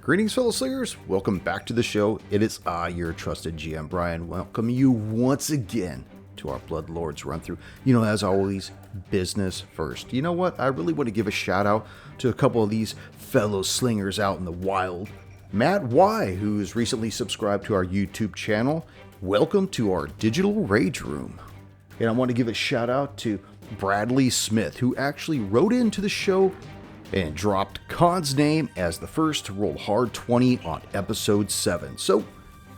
Greetings, fellow slingers. Welcome back to the show. It is I, your trusted GM, Brian. Welcome you once again to our Blood Lords run through. You know, as always, business first. You know what? I really want to give a shout out to a couple of these fellow slingers out in the wild. Matt Y, who's recently subscribed to our YouTube channel. Welcome to our digital rage room. And I want to give a shout out to Bradley Smith, who actually wrote into the show and dropped Khan's name as the first to roll hard 20 on episode 7. So,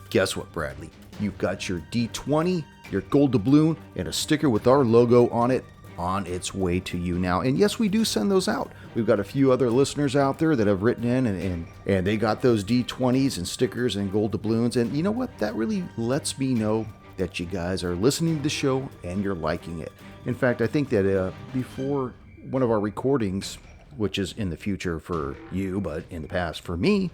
guess what, Bradley? You've got your D20, your gold doubloon, and a sticker with our logo on it on its way to you now. And yes, we do send those out. We've got a few other listeners out there that have written in and they got those D20s and stickers and gold doubloons. And you know what? That really lets me know that you guys are listening to the show and you're liking it. In fact, I think that before one of our recordings, which is in the future for you, but in the past for me,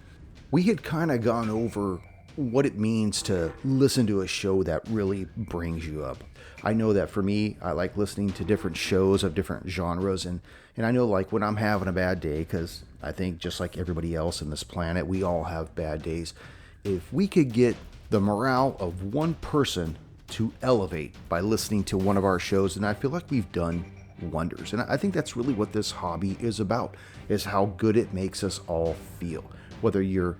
we had kind of gone over what it means to listen to a show that really brings you up. I know that for me, I like listening to different shows of different genres, and I know like when I'm having a bad day, because I think just like everybody else in this planet, we all have bad days. If we could get the morale of one person to elevate by listening to one of our shows, then I feel like we've done wonders. And I think that's really what this hobby is about, is how good it makes us all feel. Whether you're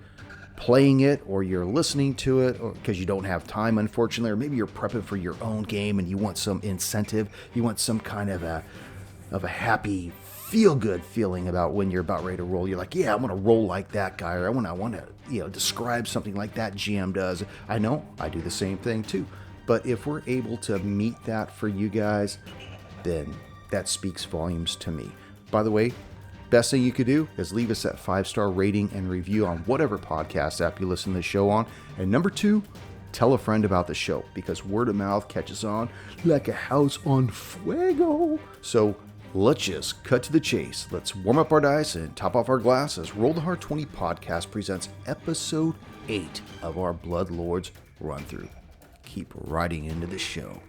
playing it or you're listening to it or because you don't have time, unfortunately, or maybe you're prepping for your own game and you want some incentive, you want some kind of a happy, feel-good feeling about when you're about ready to roll. You're like, yeah, I want to roll like that guy, or I want to describe something like that GM does. I know, I do the same thing too. But if we're able to meet that for you guys, then that speaks volumes to me. By the way, best thing you could do is leave us that 5-star rating and review on whatever podcast app you listen to the show on. And number 2, tell a friend about the show, because word of mouth catches on like a house on fuego. So let's just cut to the chase. Let's warm up our dice and top off our glass as Roll the Hard 20 podcast presents episode 8 of our Blood Lords run through. Keep riding into the show.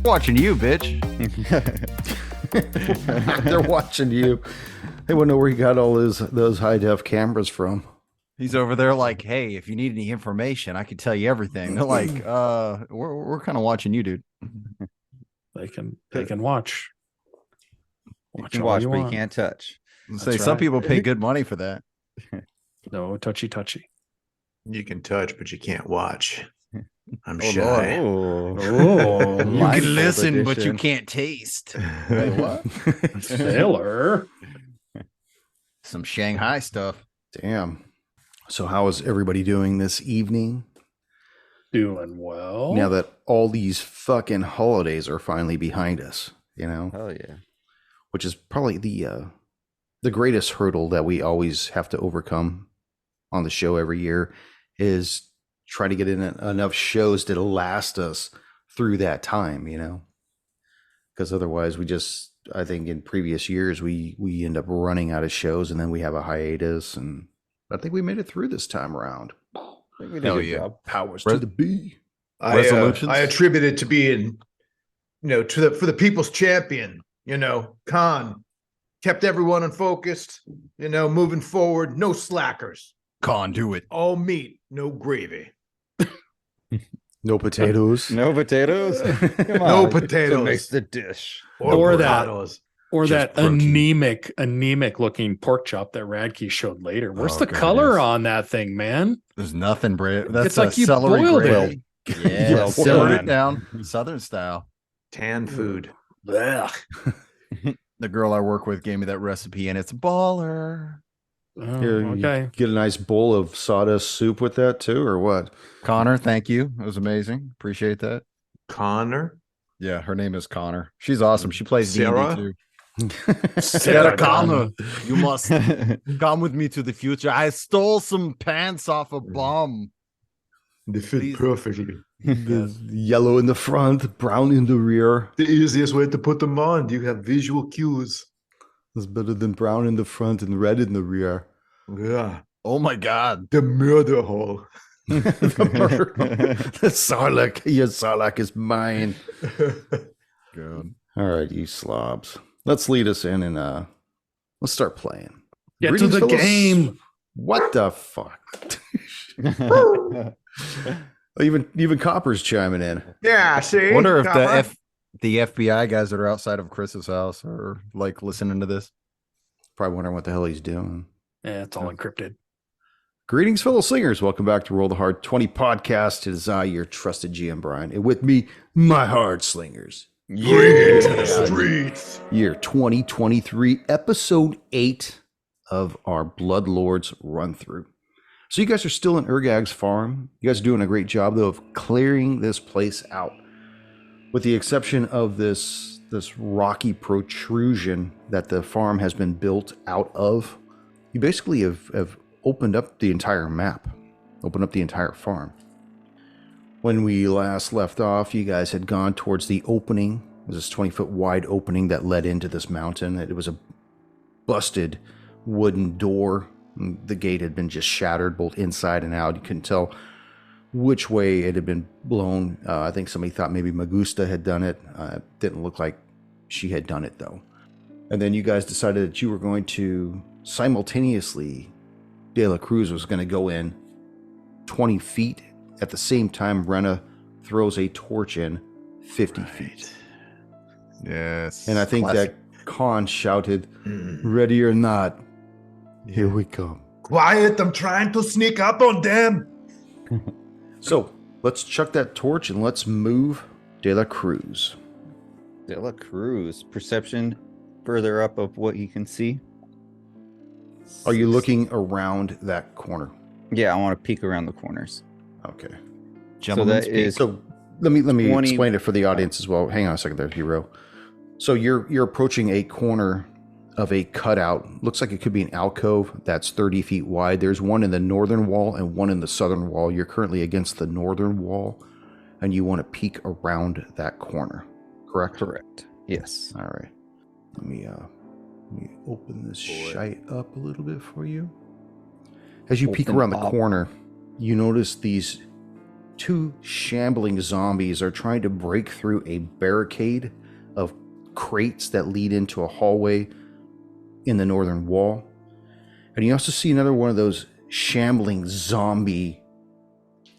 Watching you, bitch. They're watching you. They want to know where you got all those high-def cameras from. He's over there like, hey, if you need any information, I can tell you everything. They're like, we're kind of watching you, dude. They can watch. You can watch, but you can't touch. Say some people pay good money for that. No, touchy. You can touch, but you can't watch. I'm Oh, shy. Oh, You can listen, but you can't taste. Wait, what? Sailor. Some Shanghai stuff. Damn. So how is everybody doing this evening? Doing well. Now that all these fucking holidays are finally behind us, you know? hell yeah. Which is probably the greatest hurdle that we always have to overcome on the show every year is try to get in enough shows to last us through that time, you know? Because otherwise I think in previous years, we end up running out of shows and then we have a hiatus, and I think we made it through this time around. I think we did Hell a good yeah. job. Powers to the B. Resolutions? I attribute it to being, for the people's champion. Khan kept everyone unfocused. Moving forward, no slackers. Khan, do it. All meat, no gravy. No potatoes. No potatoes? Come No on. potatoes. To mix the dish. Or that- potatoes. Or Just that protein. anemic looking pork chop that Radke showed later. Where's Oh, the goodness. color on that thing, man? There's nothing, Brit. That's It's like you celery boiled gravy. Yeah, Well Simmer done. it down, Southern style. Tan food. Ugh. The girl I work with gave me that recipe, and it's baller. Oh, Here, you okay. get a nice bowl of sawdust soup with that too, or what? Connor, thank you. It was amazing. Appreciate that. Connor. Yeah, her name is Connor. She's awesome. She plays Sarah? D&D too. Sarah Connor, you must come with me to the future. I stole some pants off a bomb. They fit Please. perfectly. The yellow in the front, brown in the rear. The easiest way to put them on. You have visual cues. Is better than brown in the front and red in the rear. Yeah. Oh my God. The murder hole. The Sarlacc. Your Sarlacc is mine. Good. All right, you slobs. Let's lead us in and let's start playing. Get to the fellow game. What the fuck? Even Copper's chiming in. Yeah, see? I wonder if Copper? the FBI guys that are outside of Chris's house are like listening to this. Probably wondering what the hell he's doing. Yeah, it's all encrypted. Greetings, fellow slingers. Welcome back to Roll the Hard 20 podcast. It is I, your trusted GM Brian, and with me, my hard slingers. Yeah. Streets. Year 2023, episode 8 of our Bloodlords run through. So you guys are still in Urgag's farm. You guys are doing a great job, though, of clearing this place out. With the exception of this rocky protrusion that the farm has been built out of, you basically have opened up the entire map, opened up the entire farm. When we last left off, you guys had gone towards the opening. It was this 20-foot wide opening that led into this mountain. It was a busted wooden door. The gate had been just shattered both inside and out. You couldn't tell which way it had been blown. I think somebody thought maybe Magusta had done it. It didn't look like she had done it, though. And then you guys decided that you were going to simultaneously, De La Cruz was going to go in 20 feet. At the same time, Renna throws a torch in 50 feet. Yes. And I think that Khan shouted, "Ready or not, here we come." Quiet, I'm trying to sneak up on them. So let's chuck that torch and let's move De La Cruz. De La Cruz. Perception further up of what you can see. Are you looking around that corner? Yeah, I want to peek around the corners. Okay. Gentlemen's that speak. is- So let me 20 explain it for the audience as well. Hang on a second there, hero. So you're approaching a corner of a cutout. Looks like it could be an alcove that's 30 feet wide. There's one in the northern wall and one in the southern wall. You're currently against the northern wall, and you want to peek around that corner, correct? Correct. Yes. All right. Let me open this shite up a little bit for you. As you peek Open around the up. corner, you notice these two shambling zombies are trying to break through a barricade of crates that lead into a hallway in the northern wall. And you also see another one of those shambling zombie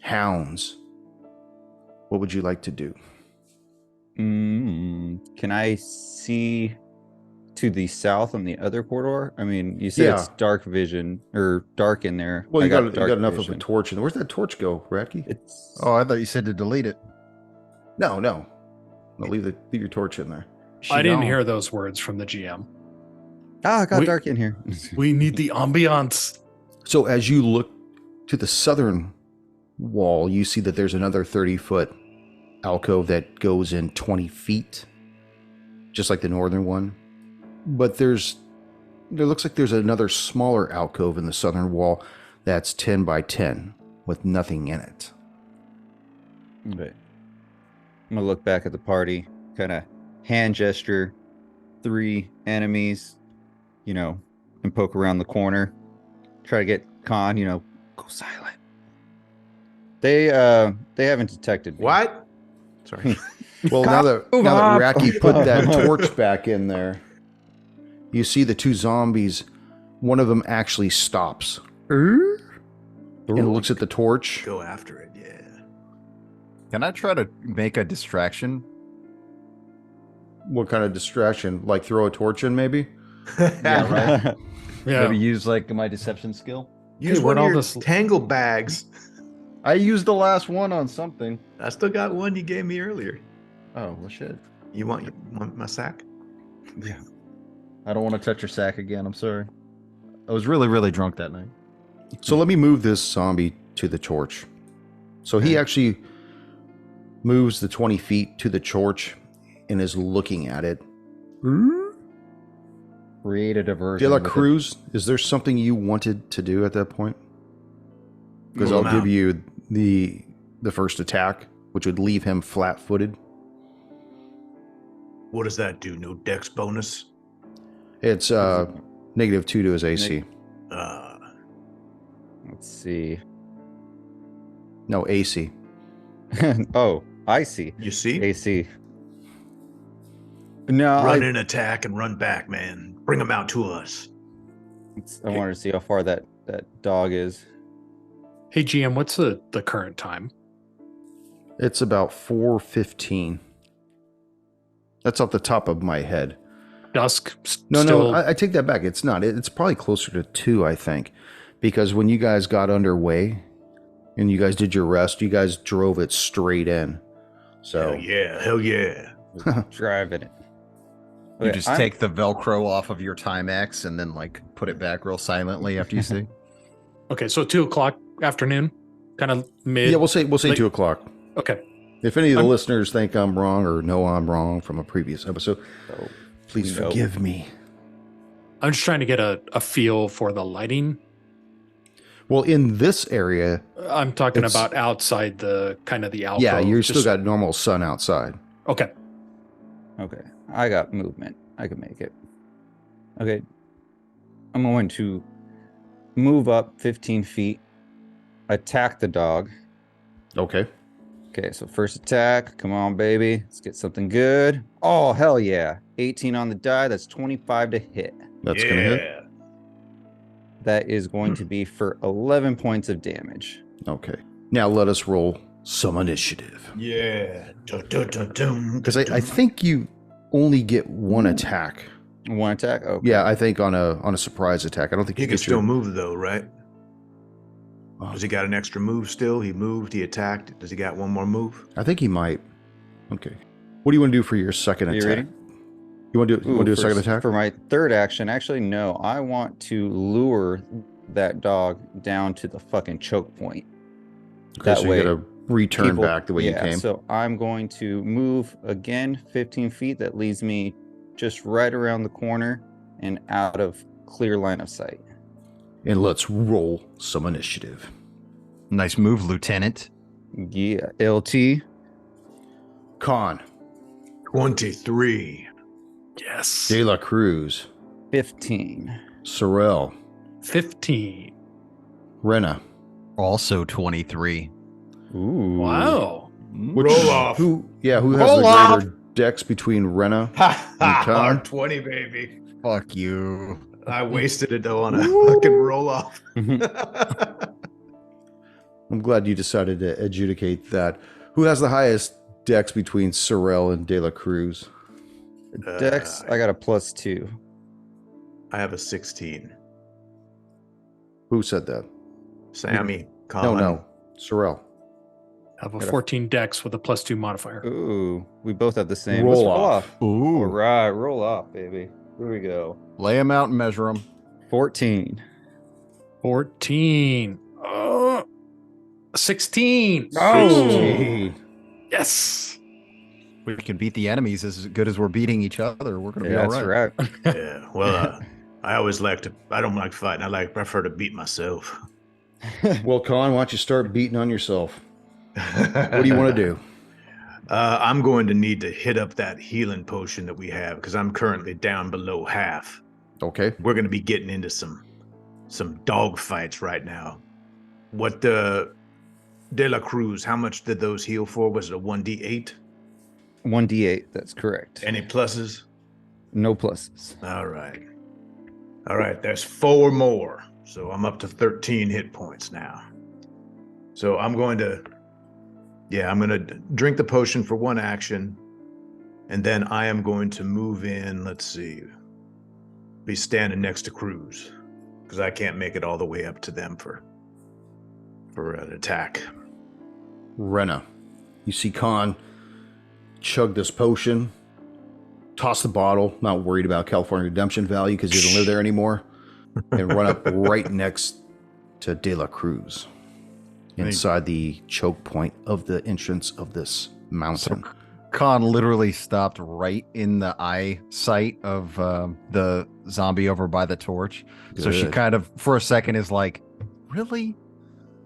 hounds. What would you like to do? Can I see to the south on the other corridor? I mean, you said it's dark vision or dark in there. Well, I you got dark enough of a vision. torch. Where's that torch go, Radke? It's Oh, I thought you said to delete it. No. No, leave your torch in there. I didn't hear those words from the GM. it got We- dark in here. We need the ambiance. So as you look to the southern wall, you see that there's another 30-foot alcove that goes in 20 feet, just like the northern one. But there looks like there's another smaller alcove in the southern wall that's 10 by 10 with nothing in it. Okay. I'm gonna look back at the party, kind of hand gesture 3 enemies, and poke around the corner. Try to get Khan, go silent. They haven't detected me. What? Sorry. Well, now that Raki put that torch back in there, you see the two zombies. One of them actually stops and looks at the torch. Go after it, yeah. Can I try to make a distraction? What kind of distraction? Like throw a torch in, maybe? Yeah, right. Yeah. Maybe use like my deception skill. Use Hey, one where'd of all your this- tangle bags. I used the last one on something. I still got one you gave me earlier. Oh, well, shit. You want my sack? Yeah. I don't want to touch your sack again. I'm sorry. I was really, really drunk that night. So let me move this zombie to the torch. So he actually moves the 20 feet to the torch and is looking at it. Create a diversion. De La with it. Cruz, is there something you wanted to do at that point? Because Move I'll him give out. you the the first attack, which would leave him flat-footed. What does that do? No dex bonus? It's -2 to his AC. Let's see. No, AC. Oh, I see. You see? AC. No, Run in, attack, and run back, man. Bring them out to us. I wanted to see how far that dog is. Hey, GM, what's the current time? It's about 4:15. That's off the top of my head. Dusk? No, I take that back. It's not. It's probably closer to 2, I think. Because when you guys got underway and you guys did your rest, you guys drove it straight in. So Hell yeah. Driving it. You Okay, just I'm- take the Velcro off of your Timex and then like put it back real silently after you see. Okay, so 2 o'clock afternoon, kind of mid. yeah, we'll say late- 2 o'clock. Okay. If any of the I'm- listeners think I'm wrong or know I'm wrong from a previous episode, Oh, please no. forgive me. I'm just trying to get a feel for the lighting. Well, in this area, I'm talking It's- about outside the kind of the alcove. yeah, you're still just- got normal sun outside. Okay. Okay, I got movement. I can make it. Okay, I'm going to move up 15 feet, attack the dog. Okay. Okay, so first attack. Come on, baby. Let's get something good. Oh, hell yeah. 18 on the die. That's 25 to hit. That's going to hit. That is going to be for 11 points of damage. Okay. Now let us roll some initiative. Yeah. Because I think you only get one attack. One attack? Okay. Yeah, I think on a surprise attack. I don't think He you can get still your... move, though, right? Oh, Does he got an extra move still? He moved, he attacked. Does he got one more move? I think he might. Okay. What do you want to do for your second Are you attack? ready? You want to do, a second attack? For my third action, actually, no. I want to lure that dog down to the fucking choke point. Okay, that so way, you got to return people- back the way you came. So I'm going to move again 15 feet. That leaves me just right around the corner and out of clear line of sight. And let's roll some initiative. Nice move, Lieutenant. Yeah, LT. Con, 23. Yes. De La Cruz, 15. Sorrel, 15. Rena. Also 23. Ooh. Wow. Roll off. Who has Roll the off. greater dex between Rena? Ha 20, baby. Fuck you. I wasted it, though, on a fucking roll off. I'm glad you decided to adjudicate that. Who has the highest dex between Sorrel and De La Cruz? Dex, I got a +2. I have a 16. Who said that? Sammy, Colin. No. Sorrel. I have a 14 dex with a +2 modifier. Ooh, we both have the same. Roll Let's off. All Ooh. right, roll off, baby. Here we go. Lay them out and measure them. 14. 14. 16. Oh. 16. Yes. We can beat the enemies as good as we're beating each other. We're going to be Yeah, all that's right. right. Yeah, well, I always I don't like fighting. Prefer to beat myself. Well, Con, why don't you start beating on yourself? What do you want to do? I'm going to need to hit up that healing potion that we have because I'm currently down below half. Okay. We're going to be getting into some dog fights right now. What De La Cruz, how much did those heal for? Was it a 1d8? 1d8, that's correct. Any pluses? No pluses. All right, there's 4 more. So I'm up to 13 hit points now. So I'm going to drink the potion for 1 action. And then I am going to move in, let's see, be standing next to Cruz. Because I can't make it all the way up to them for an attack. Rena. You see Con chug this potion, toss the bottle, not worried about California redemption value because he doesn't live there anymore, and run up right next to De La Cruz inside the choke point of the entrance of this mountain. Khan literally stopped right in the eyesight of the zombie over by the torch. So she Good. kind of, for a second, is like, really?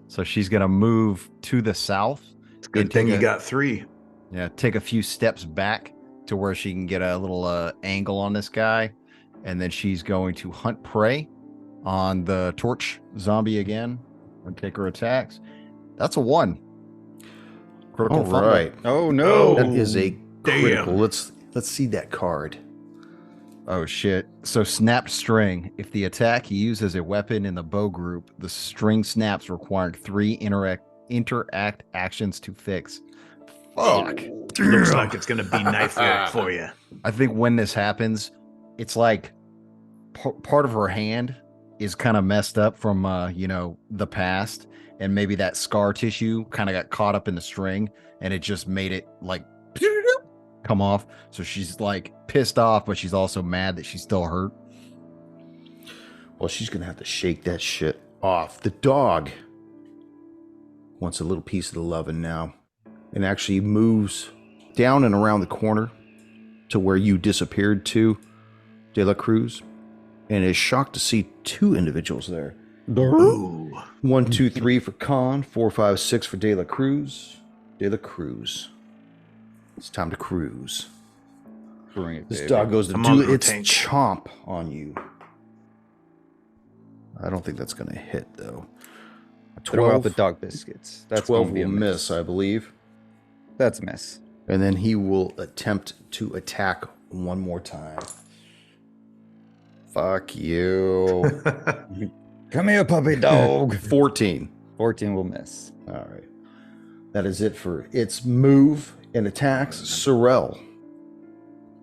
So she's going to move to the south Good thing you got 3. Yeah, take a few steps back to where she can get a little angle on this guy, and then she's going to hunt prey on the torch zombie again and take her attacks. That's a 1. Critical All fumble. right. Oh no. That is a critical. Damn. Let's see that card. Oh shit. So snapped string. If the attack you use as a weapon in the bow group, the string snaps requiring 3 interact actions to fix. Fuck. Looks like it's gonna be knife work for you. I think when this happens, it's like part of her hand is kind of messed up from the past, and maybe that scar tissue kind of got caught up in the string, and it just made it like come off. So she's like pissed off, but she's also mad that she's still hurt. Well, she's gonna have to shake that shit off. The dog wants a little piece of the lovin' now, and actually moves down and around the corner to where you disappeared to, De La Cruz, and is shocked to see 2 individuals there. Ooh. 1, 2, 3 for Khan, 4, 5, 6 for De La Cruz. De La Cruz. It's time to cruise. Bring it, This baby. dog goes to Come do on, little its tank. chomp on you. I don't think that's going to hit, though. What about the dog biscuits? That's 12 gonna be a will miss, I believe. That's a miss. And then he will attempt to attack one more time. Fuck you. Come here, puppy dog. 14. 14 will miss. All right. That is it for its move and attacks. Sorrel,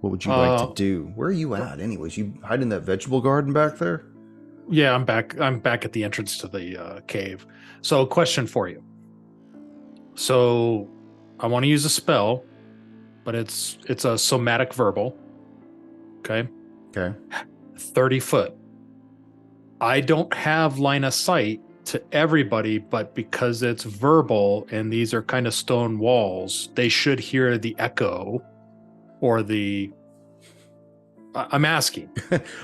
what would you like to do? Where are you at, anyways? You hide in that vegetable garden back there? Yeah, I'm back. I'm back at the entrance to the cave. So, question for you. So, I want to use a spell, but it's a somatic verbal. Okay. Okay. 30 foot. I don't have line of sight to everybody, but because it's verbal and these are kind of stone walls, they should hear the echo or the. I'm asking.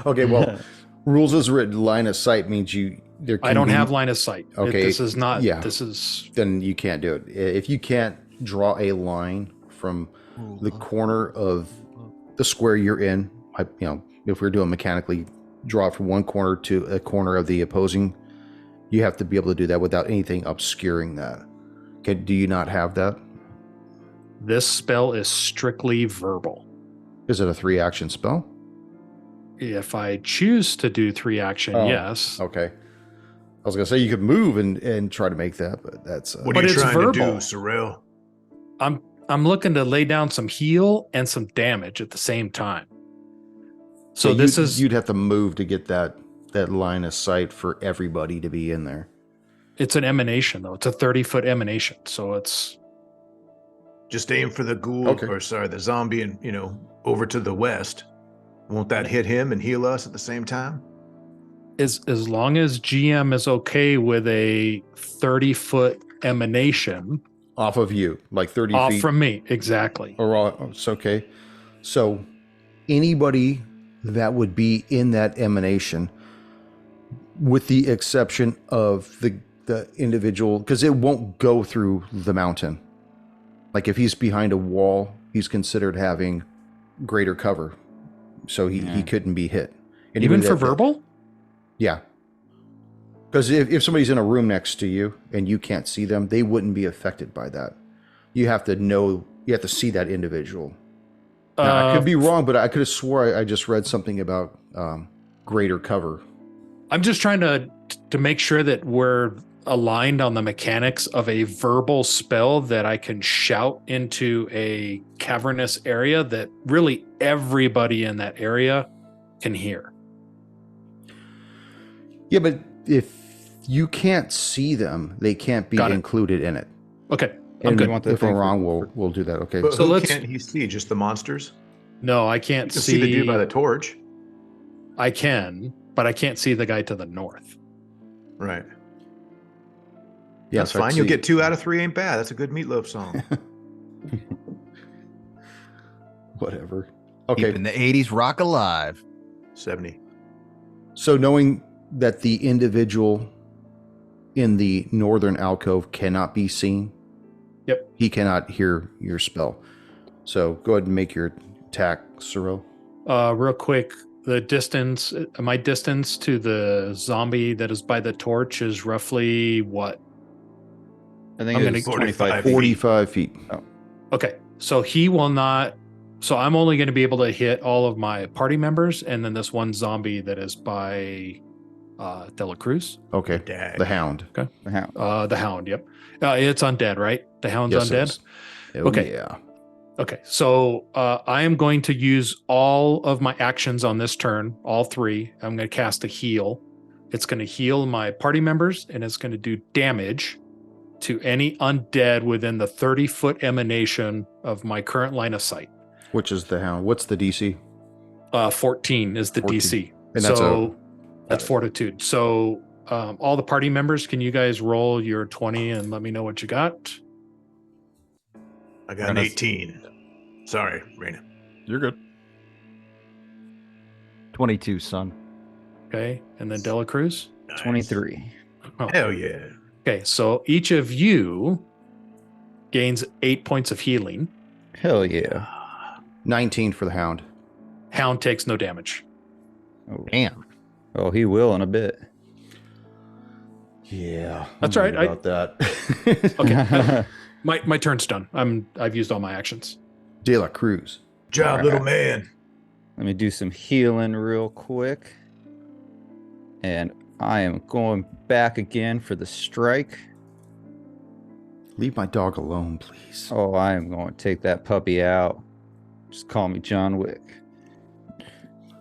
Okay, well, rules as written, line of sight means there can I don't be- have line of sight. Okay, This is not. yeah. This is. Then you can't do it. If you can't draw a line from the corner of the square you're in, if we're doing mechanically, draw it from one corner to a corner of the opposing, you have to be able to do that without anything obscuring that. Okay, do you not have that? This spell is strictly verbal. Is it a 3-action spell? If I choose to do 3 action, Oh, yes. Okay. I was gonna say you could move and try to make that, but that's What But are you it's trying to verbal. do, Sorrel? I'm looking to lay down some heal and some damage at the same time. So yeah, this is you'd have to move to get that line of sight for everybody to be in there. it's an emanation though. It's a 30-foot emanation. So it's Just aim for the ghoul, Okay. or sorry, the zombie, and over to the west. Won't that hit him and heal us at the same time? as long as GM is okay with a 30-foot emanation Off of you, like 30 off feet. from me. Exactly. It's okay. So anybody that would be in that emanation, with the exception of the individual, because it won't go through the mountain. Like if he's behind a wall, he's considered having greater cover. So he couldn't be hit. Even Anybody for that- verbal? Yeah. Because if somebody's in a room next to you and you can't see them, they wouldn't be affected by that. You have to see that individual. Now, I could be wrong, but I could have swore I just read something about greater cover. I'm just trying to make sure that we're aligned on the mechanics of a verbal spell that I can shout into a cavernous area that really everybody in that area can hear. Yeah, but if you can't see them, they can't be Got it. included in it. Okay, I'm And good. want the if I'm thing for- wrong, we'll do that. Okay. But So who let's- can't he see? Just the monsters? No, I You can't can see the dude by the torch. I can, but I can't see the guy to the north. Right. Yeah, That's so I'd fine. You'll see- get 2 out of 3 ain't bad. That's a good Meatloaf song. whatever. Okay. Keeping the 80s rock alive. 70. So knowing that the individual in the northern alcove cannot be seen, Yep. He cannot hear your spell. So go ahead and make your attack, Cyril. Real quick, my distance to the zombie that is by the torch is roughly what? I think I'm it was gonna- 25 feet. 45 feet. Okay, so he will not. So I'm only going to be able to hit all of my party members, and then this one zombie that is by De La Cruz. Okay. Dag. The Hound. The hound. The Hound. Yep. It's undead, right? The Hound's Yes, it undead. is. Oh, Okay. yeah. Okay, so I am going to use all of my actions on this turn, all 3. I'm going to cast a heal. It's going to heal my party members, and it's going to do damage to any undead within the 30-foot emanation of my current line of sight. Which is the Hound? What's the DC? 14 is the 14. DC. And that's that's fortitude. So all the party members, can you guys roll your 20 and let me know what you got? I got an 18. Sorry, Raina. You're good. 22, son. Okay, and then De La Cruz? Nice. 23. Oh. Hell yeah. Okay, so each of you gains 8 points of healing. Hell yeah. 19 for the Hound. Hound takes no damage. Oh, Damn. oh, he will in a bit. Yeah. That's I'm right, worried about that. Okay. My turn's done. I've used all my actions. De La Cruz. Job, Alright. little man. Let me do some healing real quick. And I am going back again for the strike. Leave my dog alone, please. Oh, I am going to take that puppy out. Just call me John Wick.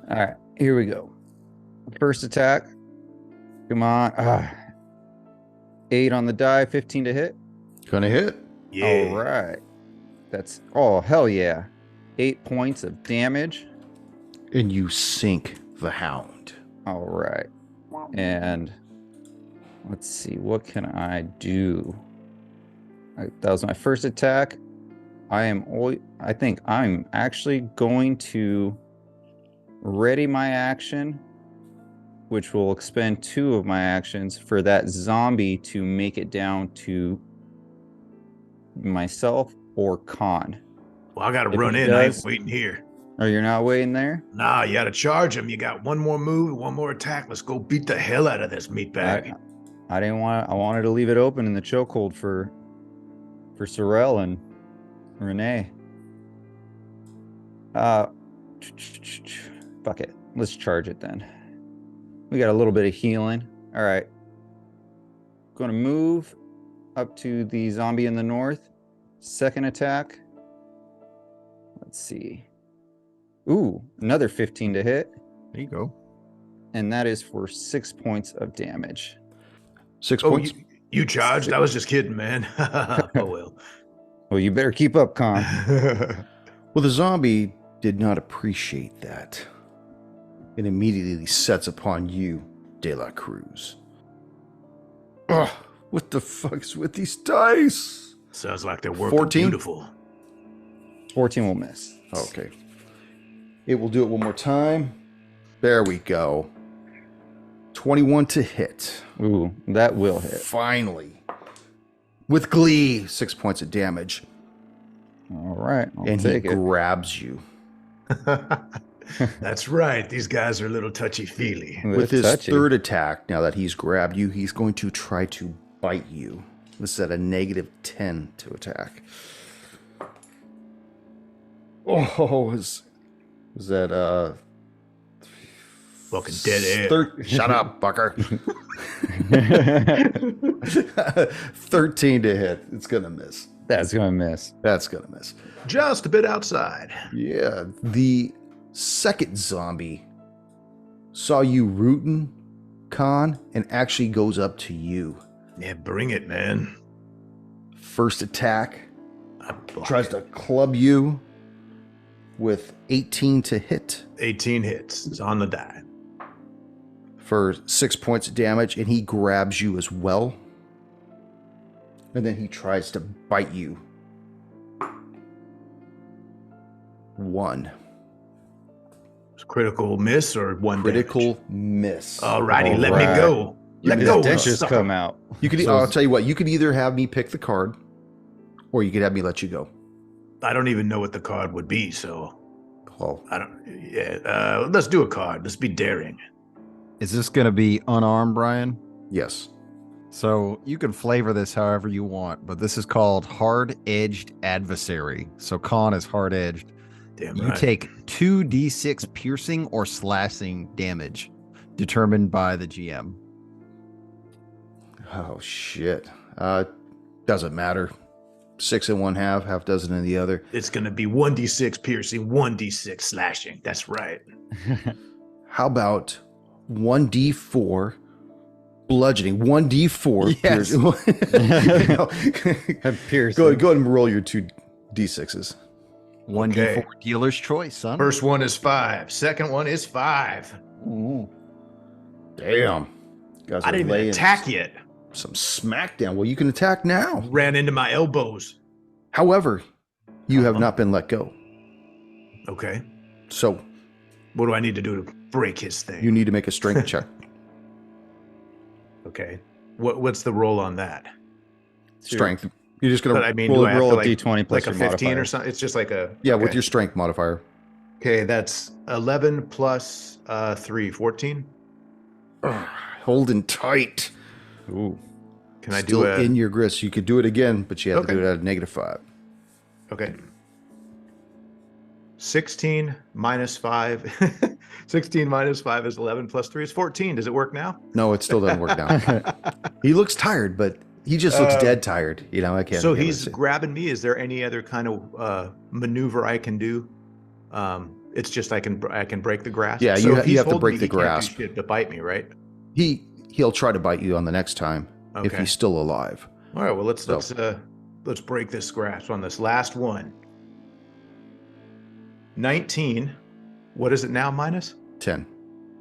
All right, here we go. First attack. Come on. 8 on the die, 15 to hit. Gonna hit. Yeah. All right. That's, oh, hell yeah. 8 points of damage. And you sink the Hound. All right. And let's see, what can I do? That was my first attack. I think I'm actually going to ready my action, which will expend 2 of my actions for that zombie to make it down to myself or Khan. Well, I got to If run he in. I ain't does- waiting here. Oh, you're not waiting there? Nah, you got to charge him. You got one more move, one more attack. Let's go beat the hell out of this meatbag. I wanted to leave it open in the chokehold for Sorrel and Renee. Fuck it. Let's charge it then. We got a little bit of healing. All right. Going to move up to the zombie in the north. Second attack. Let's see. Ooh, another 15 to hit. There you go. And that is for 6 points of damage. 6 Oh, points. you charged? I was just kidding, man. Oh, well. Well, you better keep up, Con. Well, the zombie did not appreciate that. It immediately sets upon you, De La Cruz. Ugh, what the fuck's with these dice? Sounds like they're working 14? beautiful. 14 will miss. Okay. It will do it one more time. There we go. 21 to hit. Ooh, that will hit. Finally. With glee, 6 points of damage. All right, I'll And he take it. grabs you. That's right. These guys are a little touchy-feely. With his Touchy. third attack, now that he's grabbed you, he's going to try to bite you. This is at a -10 to attack. Oh, is that Fucking dead air. Shut up, Bucker. 13 to hit. It's gonna miss. That's gonna miss. That's gonna miss. Just a bit outside. Yeah. The second zombie saw you rooting, Khan, and actually goes up to you. Yeah, bring it, man. First attack, I block tries it. to club you with 18 to hit 18 hits. It's on the die. for 6 points of damage, and he grabs you as well. And then he tries to bite you. 1. It's critical miss or one Critical miss. Alrighty, let Alright. me go. Let His go. dentures sucker. come out. You could. So I'll tell you what. You could either have me pick the card, Or you could have me let you go. I don't even know what the card would be, so Well, I don't. Yeah, let's do a card. Let's be daring. Is this going to be unarmed, Brian? yes. So you can flavor this however you want, but this is called hard-edged adversary. So con is hard-edged. Damn You right. take 2d6 piercing or slashing damage, determined by the GM. Oh, shit. Doesn't matter. 6 in one half, half dozen in the other. It's gonna be 1d6 piercing, 1d6 slashing. That's right. How about 1d4 bludgeoning? 1d4 Yes. piercing. Go ahead and roll your 2d6s. 1d4 Okay. dealer's choice, son. First one is 5. Second one is 5. Ooh. Damn. Guys I are didn't even laying attack yet. some smackdown. Well, you can attack now. Ran into my elbows. However, you have not been let go. Okay. So What do I need to do to break his thing? you need to make a strength check. Okay. What's the roll on that? Strength. You're just going But I to mean, roll, do I have roll to a like, d20 plus like a your 15 or modifier. something? It's just like a with okay. your strength modifier. Okay, that's 11 plus 3, 14. Holding tight. Ooh. Can I Still do a in your grist. You could do it again, but you have to Okay. do it at a -5. Okay. 16 minus 5. 16 minus 5 is 11 plus 3 is 14. Does it work now? No, it still doesn't work now. He looks tired, but he just looks dead tired. You know, I can't. So be able to he's see. grabbing me. Is there any other kind of maneuver I can do? It's just I can break the grasp. Yeah, So you if ha- you he's have to holding break me, the he can't do grasp. shit to bite me, right? He'll try to bite you on the next time if Okay. he's still alive. All right. Well, So- let's break this grasp on this last one. 19. What is it now? Minus 10.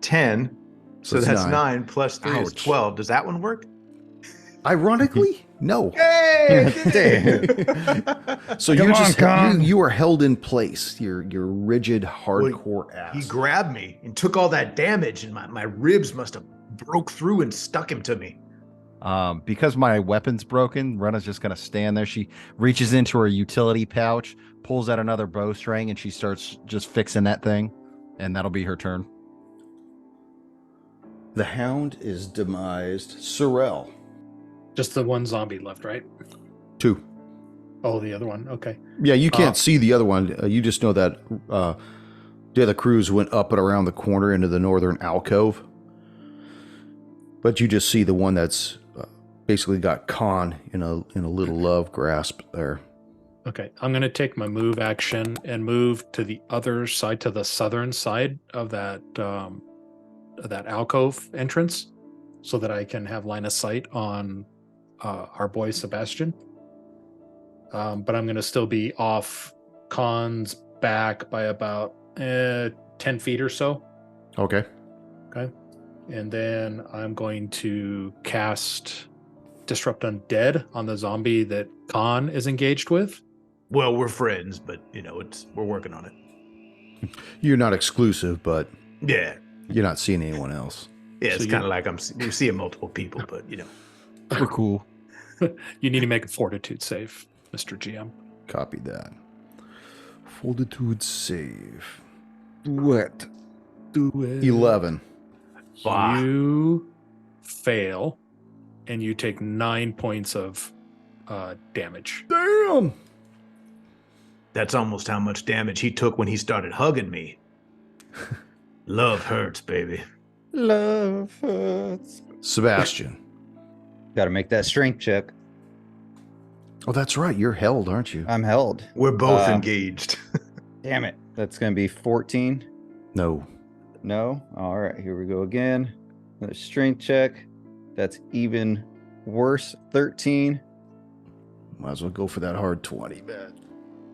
10. So it's that's 9. 9 plus 3 is Ouch. 12. Does that one work? Ironically, no. Hey! So Come you're on, just Kong. you are held in place. You're rigid, hardcore ass. He grabbed me and took all that damage, and my ribs must have broke through and stuck him to me. Because my weapon's broken, Rena's just going to stand there. She reaches into her utility pouch, pulls out another bowstring, and she starts just fixing that thing. And that'll be her turn. The hound is demised. Sorrel. Just the one zombie left, right? 2. Oh, the other one. Okay. Yeah, you can't see the other one. You just know that the other crews went up and around the corner into the northern alcove. But you just see the one that's basically got Khan in a little love grasp there. Okay. I'm going to take my move action and move to the other side, to the southern side of that alcove entrance, so that I can have line of sight on our boy Sebastian. But I'm going to still be off Khan's back by about 10 feet or so. Okay. Okay. And then I'm going to cast Disrupt Undead on the zombie that Khan is engaged with. Well, we're friends, but we're working on it. You're not exclusive, but Yeah, you're not seeing anyone else. yeah. It's So kind of like we're seeing multiple people, but We're cool. You need to make a fortitude save, Mr. GM. Copy that. Fortitude save. What? Do it. 11. Fuck. You fail, and you take 9 points of damage. Damn. That's almost how much damage he took when he started hugging me. Love hurts, baby. Love hurts. Sebastian. Got to make that strength check. Oh, that's right. You're held, aren't you? I'm held. We're both Uh, engaged. Damn it. That's going to be 14. No. No. All right. Here we go again. Another strength check. That's even worse. 13. Might as well go for that hard 20, man.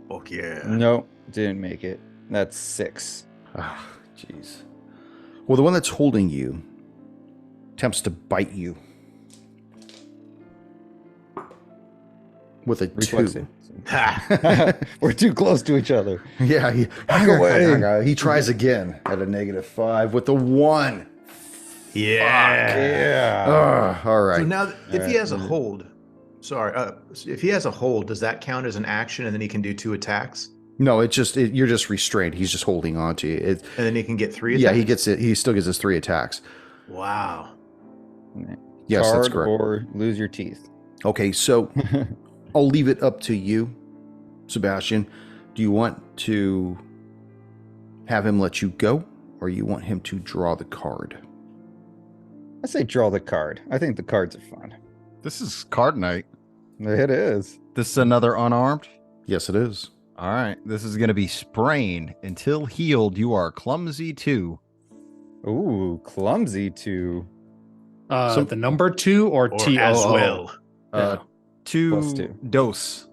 Fuck yeah. Nope. Didn't make it. That's 6. Ah, jeez. Well, the one that's holding you attempts to bite you with a 2. Reflexive. Ha. We're too close to each other. Yeah, he tries again at a -5 with a 1. Yeah. Yeah. All right. So now, if he Alright. has a hold, Sorry. If he has a hold, does that count as an action, and then he can do 2 attacks, No, you're just restrained. He's just holding on to you. and then he can get 3 attacks? Yeah, he gets it. He still gets his 3 attacks. Wow. Yes, Card that's correct. or lose your teeth. Okay, so I'll leave it up to you, Sebastian. Do you want to have him let you go, or you want him to draw the card? I say draw the card. I think the cards are fun. This is card night. It is. This is another unarmed. Yes, it is. All right. This is going to be sprain. Until healed, you are clumsy 2. Ooh, clumsy 2. The number 2 or T as O O? well. Yeah. 2 Plus 2. Dos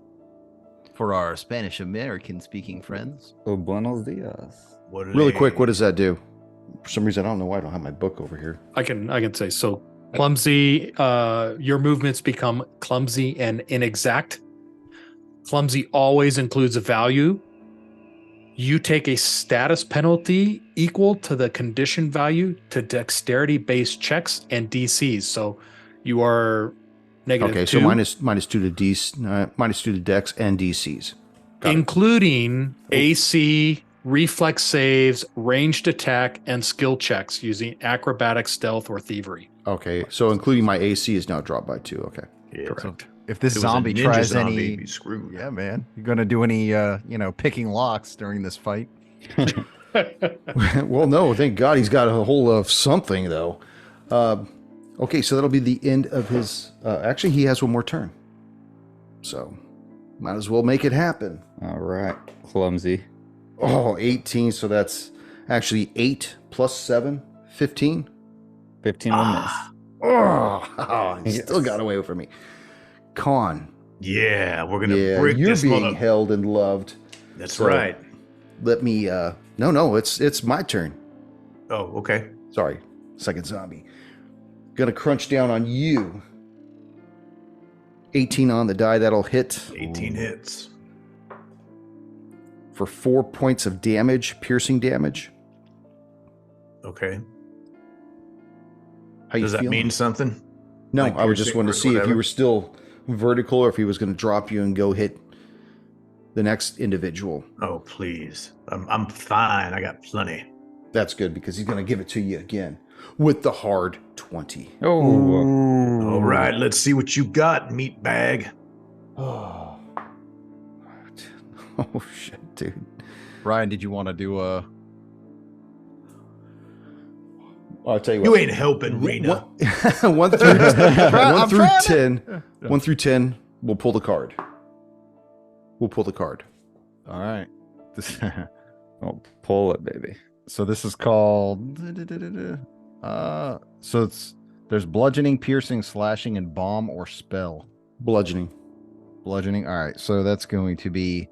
for our Spanish American speaking friends. Oh, buenos dias. Really quick, what does that do? For some reason, I don't know why I don't have my book over here. I can say so. Clumsy. Your movements become clumsy and inexact. Clumsy always includes a value. You take a status penalty equal to the condition value to dexterity-based checks and DCs. So you are negative Okay, 2, so minus 2 to minus 2 to Dex and DCs. Got it. including AC, reflex saves, ranged attack, and skill checks using acrobatics, stealth, or thievery. Okay, so including my AC is now dropped by 2. Okay. Yeah. Correct. If this If it was a zombie ninja tries zombie, any, he'd be screwed. yeah, man, you're gonna do any, picking locks during this fight. Well, no, thank God he's got a hold of something, though. Okay, so that'll be the end of his... actually, he has one more turn. So, might as well make it happen. All right, clumsy. Oh, 18, so that's actually 8 plus 7, 15. 15 will miss. Oh, he still got away from me. Con. Yeah, we're gonna Yeah, break you're this being mother. held and loved. That's So- right. Let me... No, it's my turn. Oh, okay. Sorry, second zombie. Gonna crunch down on you. 18 on the die, that'll hit 18 hits. for 4 points of damage, piercing damage. Okay. How you Does that feeling? mean something? No, like I was just piercing wanting or to see if whatever? you were still vertical or if he was going to drop you and go hit the next individual. Oh, please. I'm fine. I got plenty. That's good because he's going to give it to you again with the hard 20. Oh, All right, let's see what you got, meat bag. Oh, oh shit, dude. Ryan, did you want to do a? I'll tell you what. You ain't helping, Rena. 1 through, I'm 1 through trying to- 10. 1 through 10, we'll pull the card. We'll pull the card. All right. This, Oh, pull it, baby. so this is called. So there's bludgeoning, piercing, slashing, and bomb or spell. Bludgeoning. Bludgeoning. All right. So that's going to be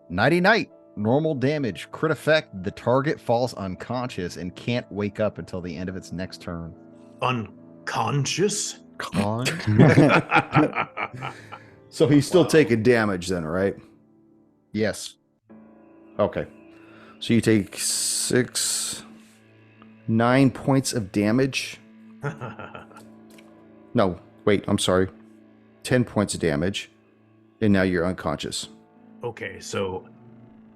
Nighty Night. Normal damage. Crit effect. The target falls unconscious and can't wake up until the end of its next turn. Unconscious? Con. So he's still taking damage then, right? Yes. Okay. So you take 9 points of damage. No, wait, I'm sorry. 10 points of damage. And now you're unconscious. Okay, so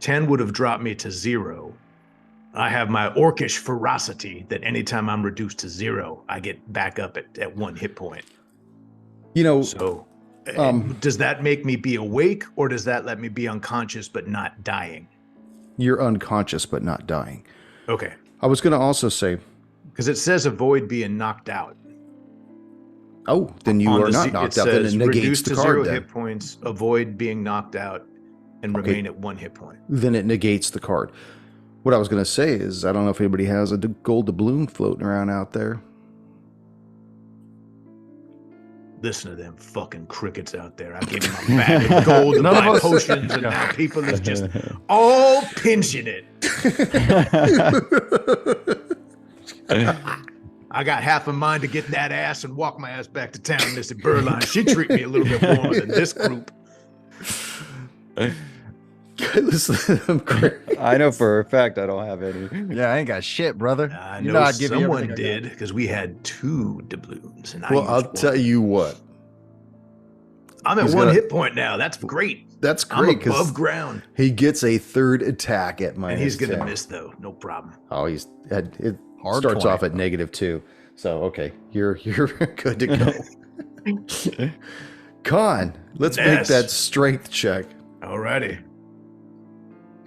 10 would have dropped me to 0. I have my orcish ferocity that anytime I'm reduced to 0, I get back up at 1 hit point. You know, So Um, does that make me be awake, or does that let me be unconscious but not dying? you're unconscious but not dying. Okay, I was going to also say, because it says avoid being knocked out. oh, then you On are the not Z- knocked it out. Then says it negates reduce the to card 0 then. hit points, avoid being knocked out, and Okay. remain at 1 hit point. Then it negates the card. What I was going to say is, I don't know if anybody has a gold doubloon floating around out there. Listen to them fucking crickets out there. I gave them a bag of gold to None of buy us- potions, and now people is just all pinching it. I got half a mind to get that ass and walk my ass back to town, Missy Burline. She treat me a little bit warmer than this group. Listen to them crickets. I know for a fact I don't have any. Yeah, I ain't got shit, brother. I You know I'd give you someone everything I got. did, because we had 2 doubloons. And Well, I I'll used tell one. you what. I'm at He's one got- hit point now. That's great. That's I'm great above because ground. he gets a third attack at minus And he's going to 10. miss, though. No problem. Oh, it Hard starts 20. off at -2. So, okay, you're good to go. Con, let's make Yes. that strength check. Alrighty.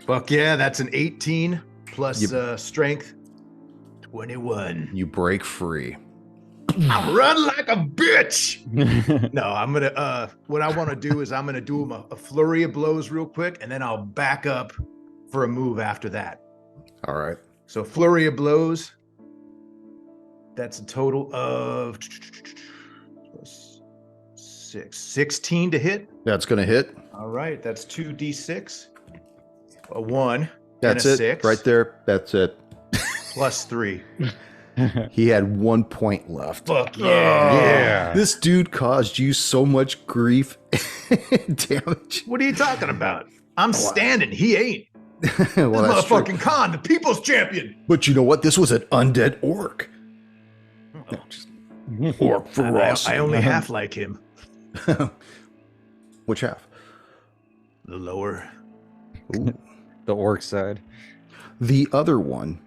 Fuck yeah, that's an 18 plus strength. 21. You break free. I run like a bitch. No, I'm gonna what I want to do is I'm gonna do a flurry of blows real quick, and then I'll back up for a move after that. All right. So flurry of blows. That's a total of plus 16 to hit. That's going to hit. All right, that's 2d6. A 1. That's and a it. 6. Right there. That's it. Plus 3. He had 1 point left. Fuck yeah. This dude caused you so much grief and damage. What are you talking about? I'm standing. He ain't. Well, This that's true. motherfucking Khan, the people's champion. But you know what? This was an undead orc. Orc I ferocity. only half like him. Which half? The lower. Ooh. The orc side. The other one.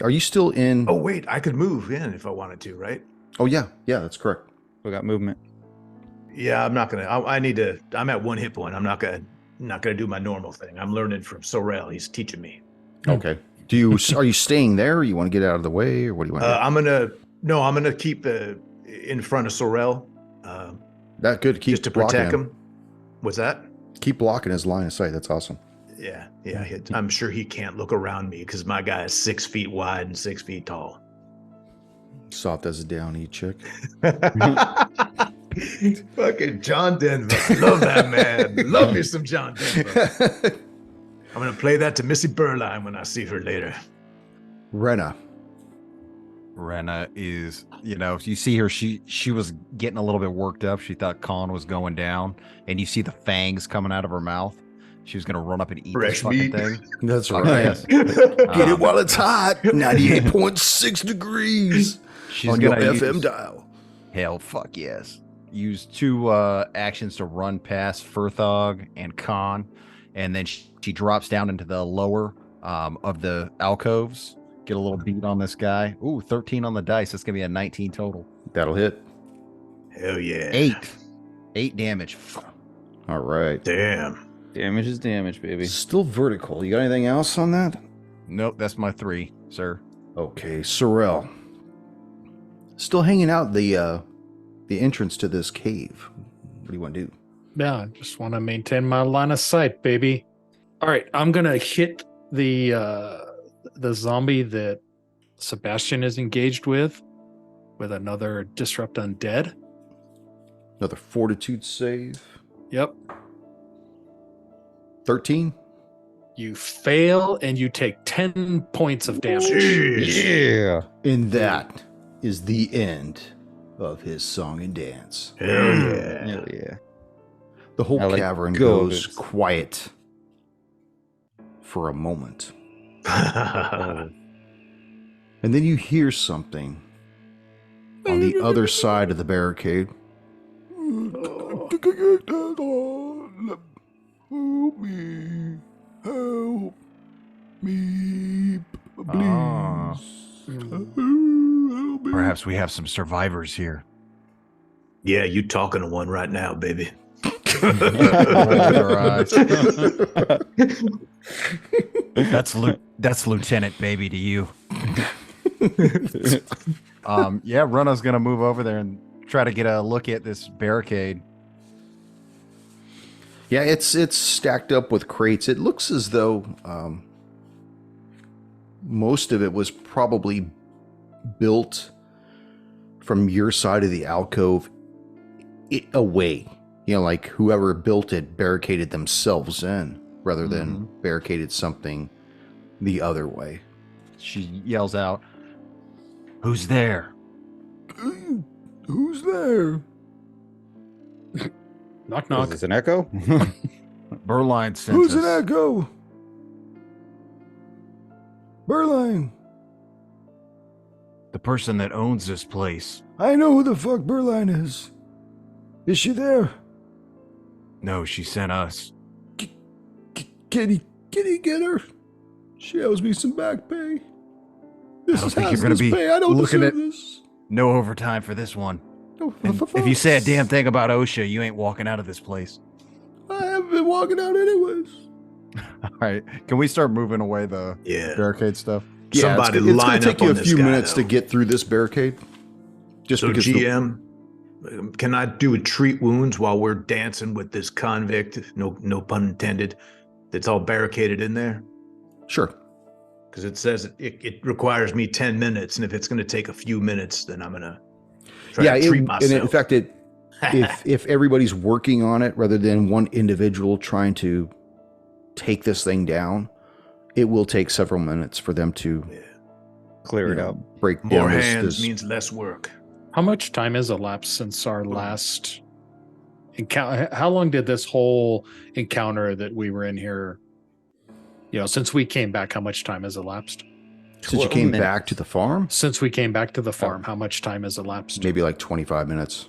Are you still in? Oh wait, I could move in if I wanted to, right? Oh yeah, that's correct. We got movement. Yeah, I'm not gonna. I need to. I'm at 1 hit point. I'm not gonna do my normal thing. I'm learning from Sorel. He's teaching me. Okay. Are you staying there? Or you want to get out of the way, or what do you want? I'm gonna keep in front of Sorel. That good. Keep Just to blocking protect him. What's that? Keep blocking his line of sight. That's awesome. Yeah. I'm sure he can't look around me because my guy is 6 feet wide and 6 feet tall. Soft as a downy chick. Fucking John Denver. Love that man. Love me some John Denver. I'm gonna play that to Missy Burline when I see her later. Rena. is, you see her, she was getting a little bit worked up. She thought Khan was going down, and you see the fangs coming out of her mouth. She was going to run up and eat Fresh this fucking meat. thing. That's Fuck right. yes. Get it while it's hot. 98.6 degrees She's on your gonna FM use, dial. hell, fuck yes. Use 2 actions to run past Furthog and Khan, and then she drops down into the lower of the alcoves. Get a little beat on this guy. Ooh, 13 on the dice. That's gonna be a 19 total. That'll hit. Hell yeah. 8 damage. All right. Damn. Damage is damage, baby. Still vertical. You got anything else on that? Nope, that's my 3, sir. Okay, Sorel. Still hanging out the entrance to this cave. What do you want to do? Yeah, I just want to maintain my line of sight, baby. All right, I'm gonna hit the zombie that Sebastian is engaged with another disrupt undead. Another fortitude save. Yep. 13. You fail and you take 10 points of damage. Yeah. And that is the end of his song and dance. Hell yeah. Hell yeah. The whole I let cavern go of goes it. quiet for a moment. And then you hear something on the other side of the barricade. Help me, Ah. please. Perhaps we have some survivors here. Yeah, you talking to one right now, baby. Rolls her eyes. That's Lieutenant Baby to you. Yeah, Runa's gonna move over there and try to get a look at this barricade. Yeah, it's stacked up with crates. It looks as though most of it was probably built from your side of the alcove away. Like whoever built it barricaded themselves in rather than barricaded something the other way. She yells out, "Who's there?" Who's there? Knock, Is knock. this an echo? Berline sent Who's us. an echo? Berline. The person that owns this place. I know who the fuck Berline is. Is she there? No, she sent us. Can he get her? She owes me some back pay. This I don't is think you're gonna hazardous be pay. I don't looking deserve at- this. No overtime for this one. No, And if you say a damn thing about OSHA, you ain't walking out of this place. I haven't been walking out anyways. All right. Can we start moving away the Yeah. barricade stuff? Somebody it's gonna line take up you a on this few guy, minutes to though. get through this barricade. Just So because GM, can I do a treat wounds while we're dancing with this convict? No pun intended. That's all barricaded in there. sure. Because it says it requires me 10 minutes, and if it's going to take a few minutes, then I'm going to try to treat and myself. in fact, if everybody's working on it rather than one individual trying to take this thing down, it will take several minutes for them to Clear it you know, out. break More down hands this. means less work. How much time has elapsed since our last encounter? How long did this whole encounter that we were in here, since we came back, how much time has elapsed? Since you 12 came minutes. back to the farm, Since we came back to the farm, how much time has elapsed? maybe like 25 minutes.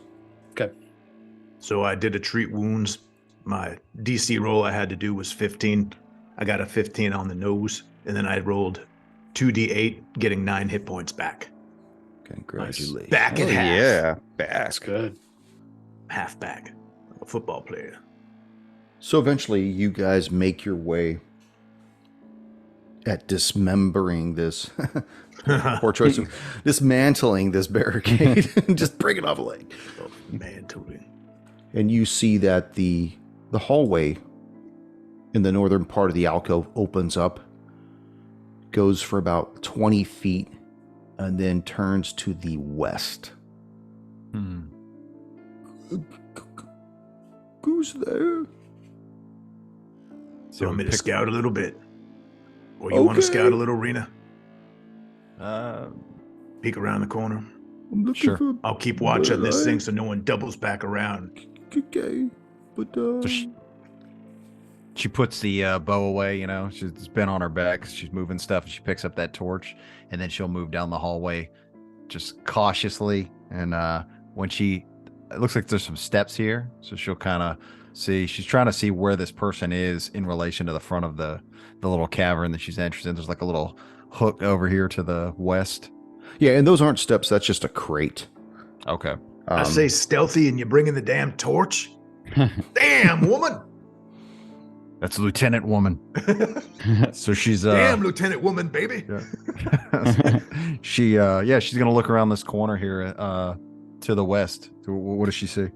Okay. So I did a treat wounds. My DC roll I had to do was 15. I got a 15 on the nose, and then I rolled 2d8, getting 9 hit points back. Congratulations. Back Oh, in half. yeah. That's Back. good. Half back. I'm a football player. So eventually, you guys make your way at dismembering this poor choice of dismantling this barricade, just break it off a leg. Oh, man, totally. And you see that the hallway in the northern part of the alcove opens up, goes for about 20 feet, and then turns to the west. Who's there? So you want me to scout a little bit? Or you want to Okay. scout a little, Rena? Uh, Peek around the corner? I'm looking Sure. for I'll keep watch on this Well, thing so no one doubles back around. okay, but So she puts the bow away, she's been on her back. She's moving stuff, and she picks up that torch, and then she'll move down the hallway just cautiously. And it looks like there's some steps here, so she'll kind of see. She's trying to see where this person is in relation to the front of the little cavern that she's interested in. There's like a little hook over here to the west. yeah, and those aren't steps. That's just a crate. Okay. I say stealthy and you bring in the damn torch? Damn, woman! That's Lieutenant Woman. So she's Damn, Lieutenant Woman, baby! she's gonna look around this corner here to the west. What does she see?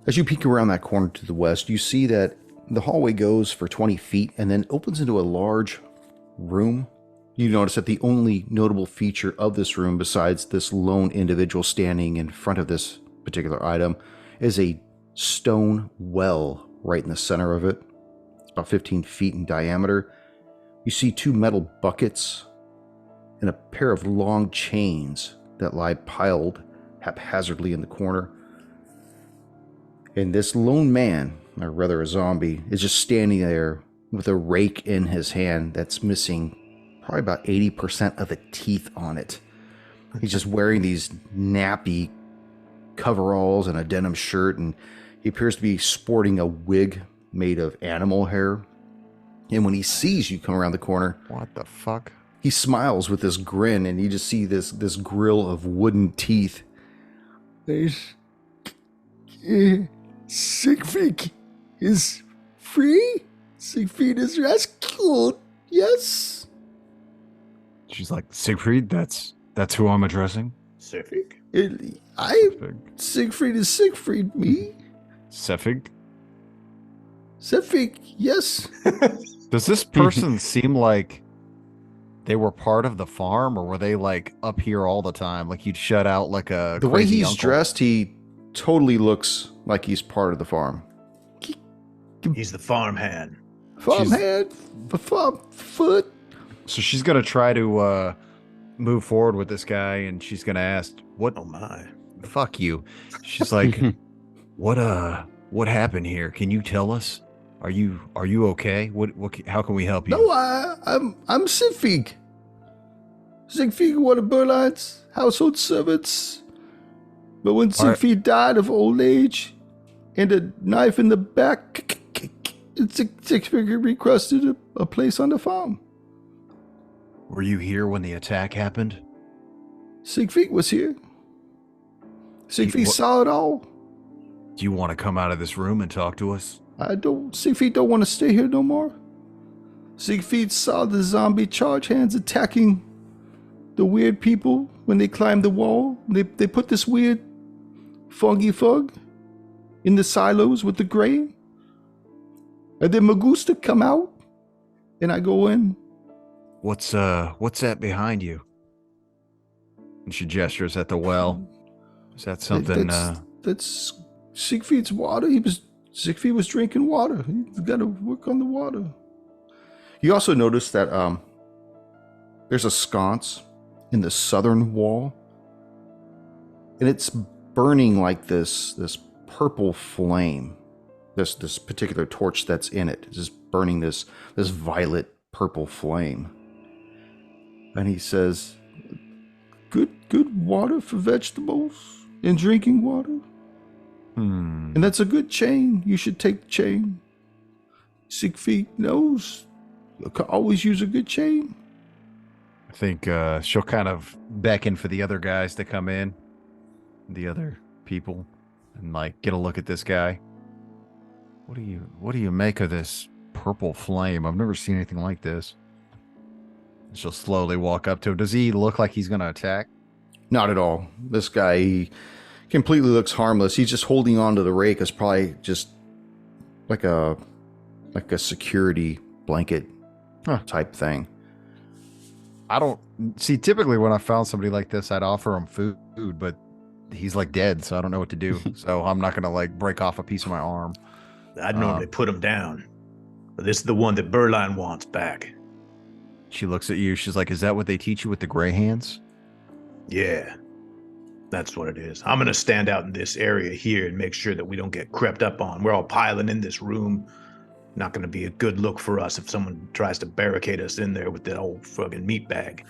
As you peek around that corner to the west, you see that the hallway goes for 20 feet and then opens into a large room. You notice that the only notable feature of this room, besides this lone individual standing in front of this particular item, is a stone well right in the center of it. It's about 15 feet in diameter. You see 2 metal buckets and a pair of long chains that lie piled haphazardly in the corner. And this lone man, or rather a zombie, is just standing there with a rake in his hand that's missing probably about 80% of the teeth on it. He's just wearing these nappy coveralls and a denim shirt, and he appears to be sporting a wig made of animal hair. And when he sees you come around the corner, What the fuck? he smiles with this grin, and you just see this grill of wooden teeth. There's Siegfried is free. Siegfried is rescued. Yes. She's like, Siegfried, that's who I'm addressing. Sefik? Siegfried is Siegfried. Me. Sefig? Siegfried. Yes. Does this person seem like they were part of the farm, or were they like up here all the time? Like you'd shut out like a The way crazy he's uncle? dressed, he totally looks like he's part of the farm. He's the farmhand. Farmhand, farm foot. So she's gonna try to move forward with this guy, and she's gonna ask, "What? Oh my. Fuck you." She's like, "What happened here? Can you tell us? Are you okay? What? How can we help you?" No, I'm Siegfried. Siegfried, one of Berline's household servants. But when All right. Siegfried died of old age, and a knife in the back. It's a six-figure requested a place on the farm. Were you here when the attack happened? Siegfried was here. Siegfried What- saw it all. Do you want to come out of this room and talk to us? Siegfried don't want to stay here no more. Siegfried saw the zombie charge hands attacking the weird people when they climbed the wall. They put this weird fungy fug in the silos with the grain. And then Magusta come out, and I go in. What's that behind you? And she gestures at the well. Is that something? That's Siegfried's water. Siegfried was drinking water. He's got to work on the water. You also notice that there's a sconce in the southern wall, and it's burning like this purple flame. This particular torch that's in it is just burning this violet purple flame. And he says, good water for vegetables and drinking water. And that's a good chain. You should take the chain. Siegfried knows. You can always use a good chain. I think she'll kind of beckon for the other guys to come in, the other people, and like get a look at this guy. What do you make of this purple flame? I've never seen anything like this. She'll slowly walk up to him. Does he look like he's going to attack? Not at all. This guy, he completely looks harmless. He's just holding on to the rake. It's probably just like a security blanket type thing. I don't see. Typically, when I found somebody like this, I'd offer him food, but he's like dead, so I don't know what to do. So I'm not gonna like break off a piece of my arm. I'd normally put him down. But this is the one that Berline wants back. She looks at you. She's like, "Is that what they teach you with the gray hands?" Yeah, that's what it is. I'm going to stand out in this area here and make sure that we don't get crept up on. We're all piling in this room. Not going to be a good look for us if someone tries to barricade us in there with that old fucking meat bag.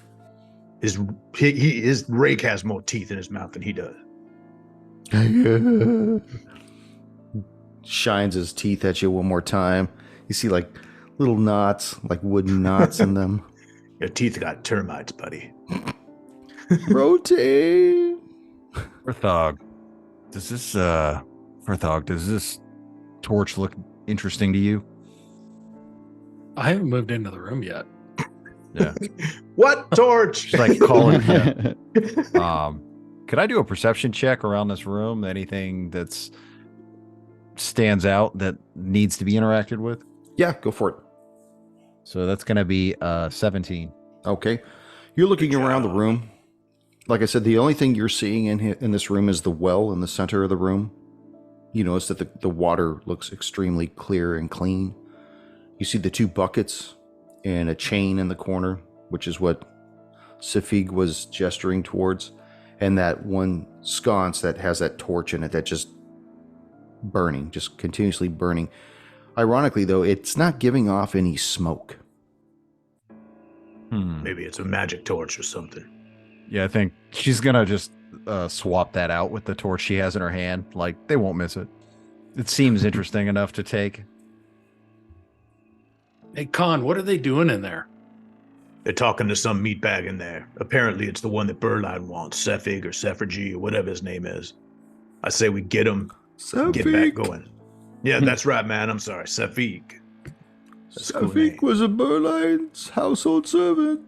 His rake has more teeth in his mouth than he does. Shines his teeth at you one more time. You see like little knots, like wooden knots in them. Your teeth got termites, buddy. Rotate. Furthog, does this torch look interesting to you? I haven't moved into the room yet. Yeah. What torch? She's like calling. Yeah. Could I do a perception check around this room? Anything that's stands out that needs to be interacted with? Yeah, go for it. So that's going to be 17. Okay. You're looking around the room. Like I said, the only thing you're seeing in this room is the well in the center of the room. You notice that the water looks extremely clear and clean. You see the two buckets and a chain in the corner, which is what Safig was gesturing towards, and that one sconce that has that torch in it that just burning, just continuously burning. Ironically, though, it's not giving off any smoke. Maybe it's a magic torch or something. Yeah, I think she's going to just swap that out with the torch she has in her hand. Like, they won't miss it. It seems interesting enough to take. Hey, Khan, what are they doing in there? They're talking to some meatbag in there. Apparently, it's the one that Berline wants, Sefig or Sefrigi or whatever his name is. I say we get him, get back going. Yeah, that's right, man. I'm sorry, Sefig. Sefig was a Berline's household servant.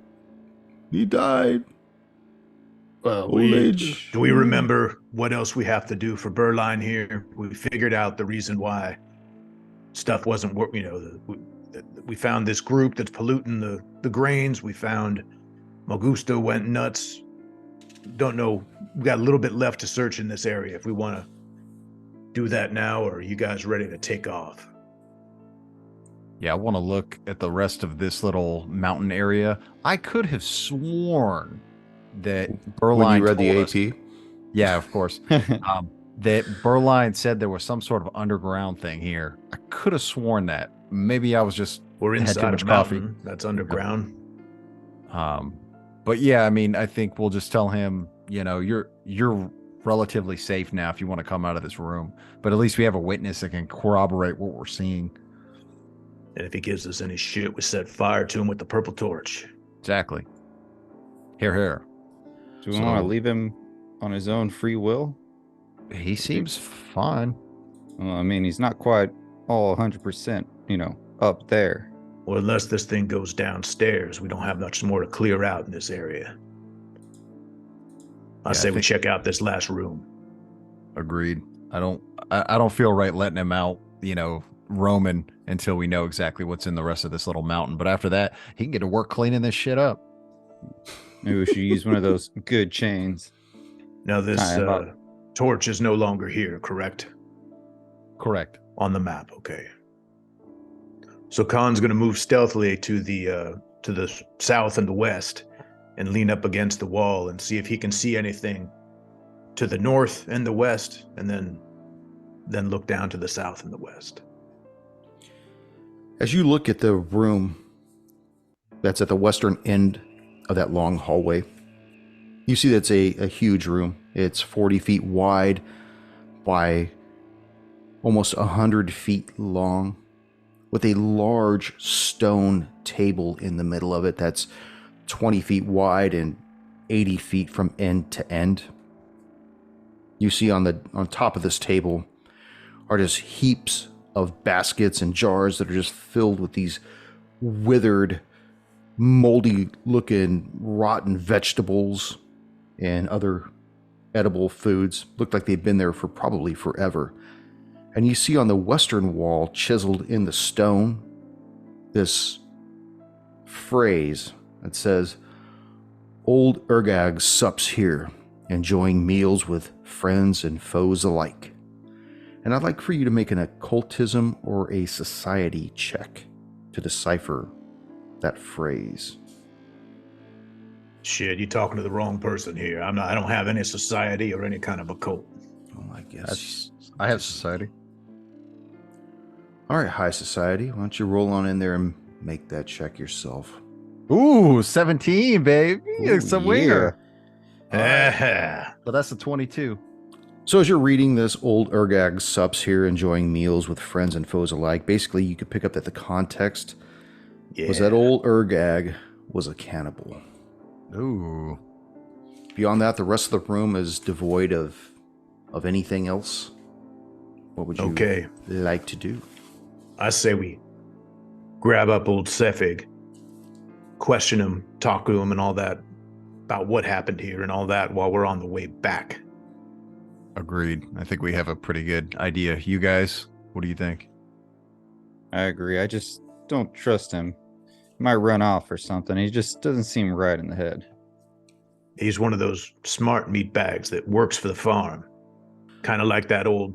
He died. Old age. Do we remember what else we have to do for Berline here? We figured out the reason why stuff wasn't working. We found this group that's polluting the grains. We found Mogusta went nuts. Don't know. We got a little bit left to search in this area. If we want to do that now, or are you guys ready to take off? Yeah, I want to look at the rest of this little mountain area. I could have sworn that Berline When you read the told AP? us, yeah, of course. That Berline said there was some sort of underground thing here. I could have sworn that. Maybe I was just We're had too inside much a coffee. mountain that's underground. But yeah, I mean, I think we'll just tell him, you're relatively safe now if you want to come out of this room. But at least we have a witness that can corroborate what we're seeing. And if he gives us any shit, we set fire to him with the purple torch. Exactly. Here. Do we want to leave him on his own free will? He seems fine. Well, I mean, he's not quite all 100%, up there. Or unless this thing goes downstairs, we don't have much more to clear out in this area. I say we check out this last room. Agreed. I don't feel right letting him out, roaming until we know exactly what's in the rest of this little mountain. But after that, he can get to work cleaning this shit up. Maybe we should use one of those good chains. Now this torch is no longer here, correct? Correct. On the map, okay. So Khan's going to move stealthily to the south and the west and lean up against the wall and see if he can see anything to the north and the west, and then look down to the south and the west. As you look at the room that's at the western end of that long hallway, you see that's a huge room. It's 40 feet wide by almost 100 feet long, with a large stone table in the middle of it that's 20 feet wide and 80 feet from end to end. You see on top of this table are just heaps of baskets and jars that are just filled with these withered, moldy looking, rotten vegetables and other edible foods. Look like they've been there for probably forever. And you see on the western wall, chiseled in the stone, this phrase that says, "Old Urgag sups here, enjoying meals with friends and foes alike." And I'd like for you to make an occultism or a society check to decipher that phrase. Shit, you're talking to the wrong person here. I don't have any society or any kind of occult. Oh, I guess. I have society. All right, high society. Why don't you roll on in there and make that check yourself? Ooh, 17, baby. It's a winger. Yeah. So that's a 22. So as you're reading this, "Old Urgag sups here, enjoying meals with friends and foes alike," basically you could pick up that the context was that old Urgag was a cannibal. Ooh. Beyond that, the rest of the room is devoid of anything else. What would you like to do? I say we grab up old Sefig, question him, talk to him and all that about what happened here and all that while we're on the way back. Agreed. I think we have a pretty good idea. You guys, what do you think? I agree. I just don't trust him. He might run off or something. He just doesn't seem right in the head. He's one of those smart meat bags that works for the farm. Kind of like that old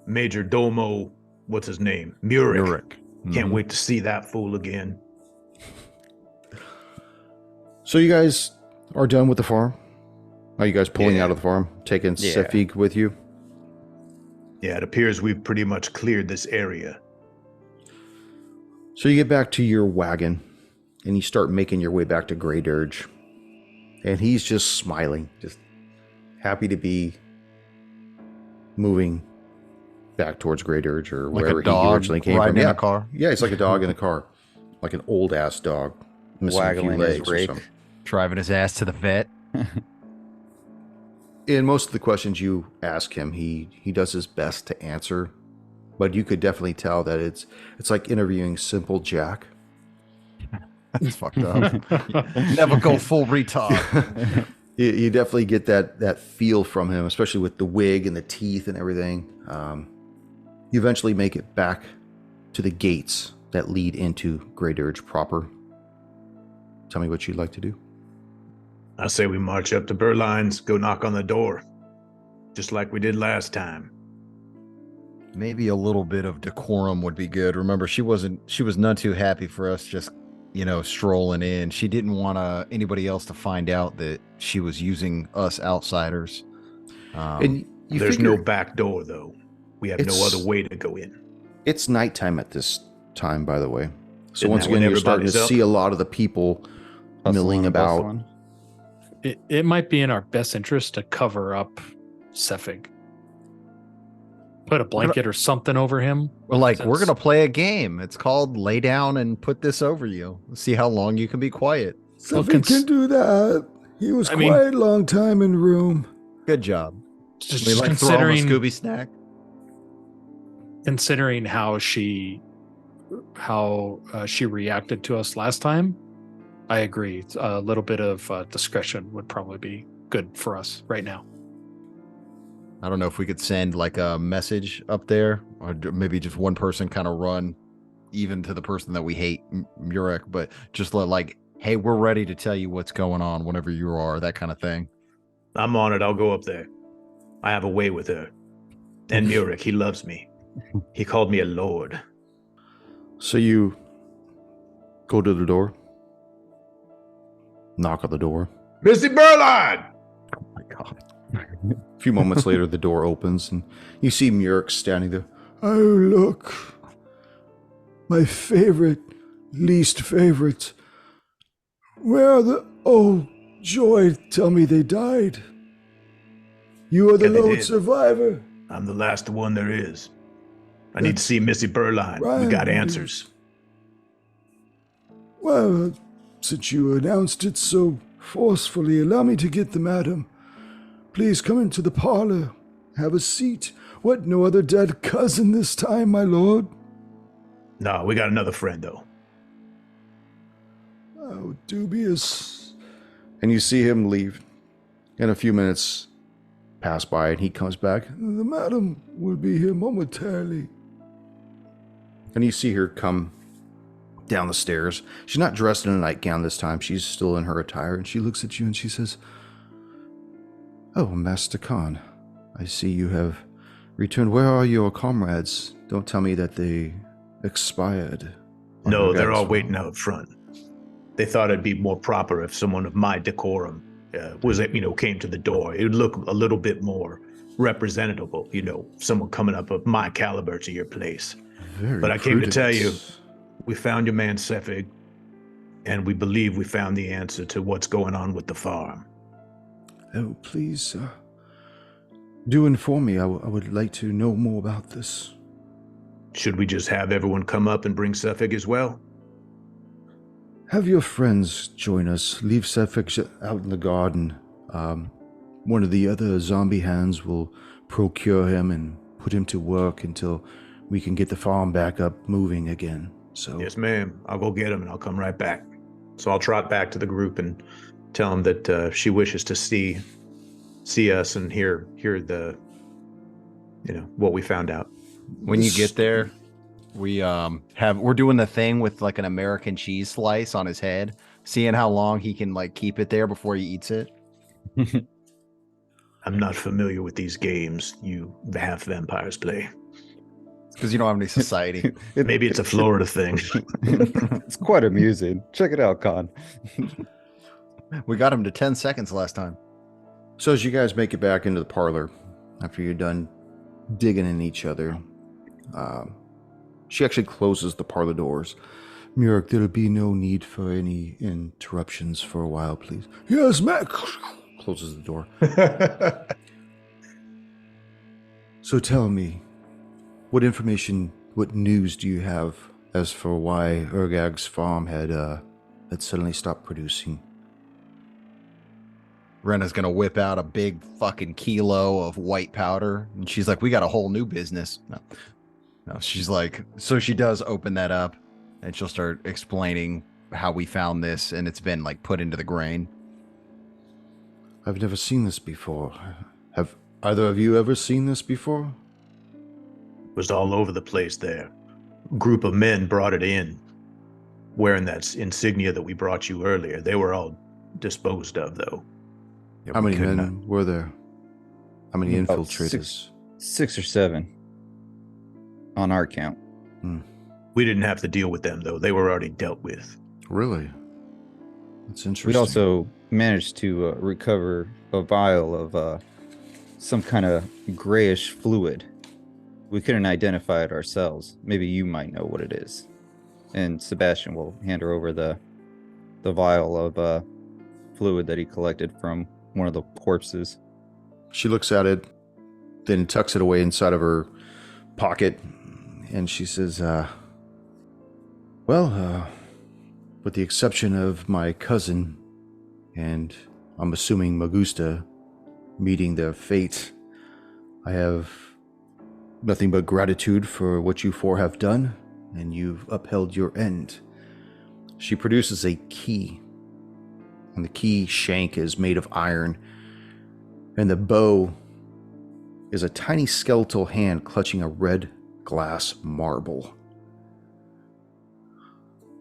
Major Domo, what's his name? Murik. Can't wait to see that fool again. So you guys are done with the farm? Are you guys pulling out of the farm? Taking Sefig with you? Yeah, it appears we've pretty much cleared this area. So you get back to your wagon, and you start making your way back to Grey Dirge. And he's just smiling, just happy to be moving back towards Grey Dirge or like wherever a dog he originally came from. In a car. Yeah, it's like a dog in a car. Like an old-ass dog. Missing Waggling a few his legs or rake. something. Driving his ass to the vet. In most of the questions you ask him, he does his best to answer, but you could definitely tell that it's like interviewing Simple Jack. That's fucked up. Never go full retard. You definitely get that feel from him, especially with the wig and the teeth and everything. You eventually make it back to the gates that lead into Grey Dirge proper. Tell me what you'd like to do. I say we march up to Berline's, go knock on the door, just like we did last time. Maybe a little bit of decorum would be good. Remember, she was none too happy for us just, strolling in. She didn't want anybody else to find out that she was using us outsiders. And there's no back door, though. We have no other way to go in. It's nighttime at this time, by the way. So Isn't once that when again, you're starting to everybody's up? see a lot of the people milling Hustling and about. bustling. It might be in our best interest to cover up Sefig. Put a blanket or something over him. We're like, we're Since- gonna play a game. It's called Lay Down and Put This Over You. See how long you can be quiet. Well, Something can do that. He was quiet a long time in room. Good job. just We like throw him a considering Scooby snack. considering how she reacted to us last time, I agree. A little bit of discretion would probably be good for us right now. I don't know if we could send like a message up there, or maybe just one person kind of run, even to the person that we hate, Murek, but just let like, hey, we're ready to tell you what's going on whenever you are, that kind of thing. I'm on it. I'll go up there. I have a way with her. And Murek, he loves me. He called me a lord. So you go to the door, knock on the door. Missy Berline! Oh my God. A few moments later, the door opens and you see Murek standing there. Oh, look. My favorite, least favorite. Where are the... Oh, joy, tell me they died. You are the Yeah, they lone did. survivor. I'm the last one there is. I need to see Missy Berline. We Right. got answers. Well, since you announced it so forcefully, allow me to get the madam. Please come into the parlor. Have a seat. What, no other dead cousin this time, my lord? No, we got another friend, though. Oh, dubious. And you see him leave. And a few minutes pass by and he comes back. The madam will be here momentarily. And you see her come down the stairs. She's not dressed in a nightgown this time. She's still in her attire. And she looks at you and she says, Oh, Master Khan, I see you have returned. Where are your comrades? Don't tell me that they expired. on No, your they're guys' all farm." waiting out front. They thought it'd be more proper if someone of my decorum came to the door. It would look a little bit more representable, someone coming up of my caliber to your place. Very But I came to tell you, prudent. we found your man Sefig, and we believe we found the answer to what's going on with the farm. Oh, please, do inform me. I would like to know more about this. Should we just have everyone come up and bring Sefig as well? Have your friends join us. Leave Sefik out in the garden. One of the other zombie hands will procure him and put him to work until we can get the farm back up moving again. So Yes, ma'am. I'll go get him and I'll come right back. So I'll trot back to the group and tell him that she wishes to see us and hear the what we found out. When you get there, we're doing the thing with like an American cheese slice on his head, seeing how long he can like keep it there before he eats it. I'm not familiar with these games you half vampires play. Because you don't have any society. Maybe it's a Florida thing. It's quite amusing. Check it out, Con. We got him to 10 seconds last time. So as you guys make it back into the parlor, after you're done digging in each other, she actually closes the parlor doors. Murek, there'll be no need for any interruptions for a while, please. Yes, Mac. Closes the door. So tell me, what information, what news do you have as for why Urgag's farm had suddenly stopped producing? Rena's gonna whip out a big fucking kilo of white powder, and she's like, "We got a whole new business." No, she's like, so she does open that up, and she'll start explaining how we found this, and it's been like put into the grain. I've never seen this before. Have either of you ever seen this before? Was all over the place there. Group of men brought it in, wearing that insignia that we brought you earlier. They were all disposed of, though. How many could men were there? How many About infiltrators? 6 or 7 on our count. We didn't have to deal with them, though. They were already dealt with. Really? That's interesting. We also managed to recover a vial of some kind of grayish fluid. We couldn't identify it ourselves. Maybe you might know what it is. And Sebastian will hand her over the vial of fluid that he collected from one of the corpses. She looks at it, then tucks it away inside of her pocket. And she says, with the exception of my cousin and I'm assuming Magusta meeting their fate, I have nothing but gratitude for what you four have done, and you've upheld your end. She produces a key, and the key shank is made of iron, and the bow is a tiny skeletal hand clutching a red glass marble.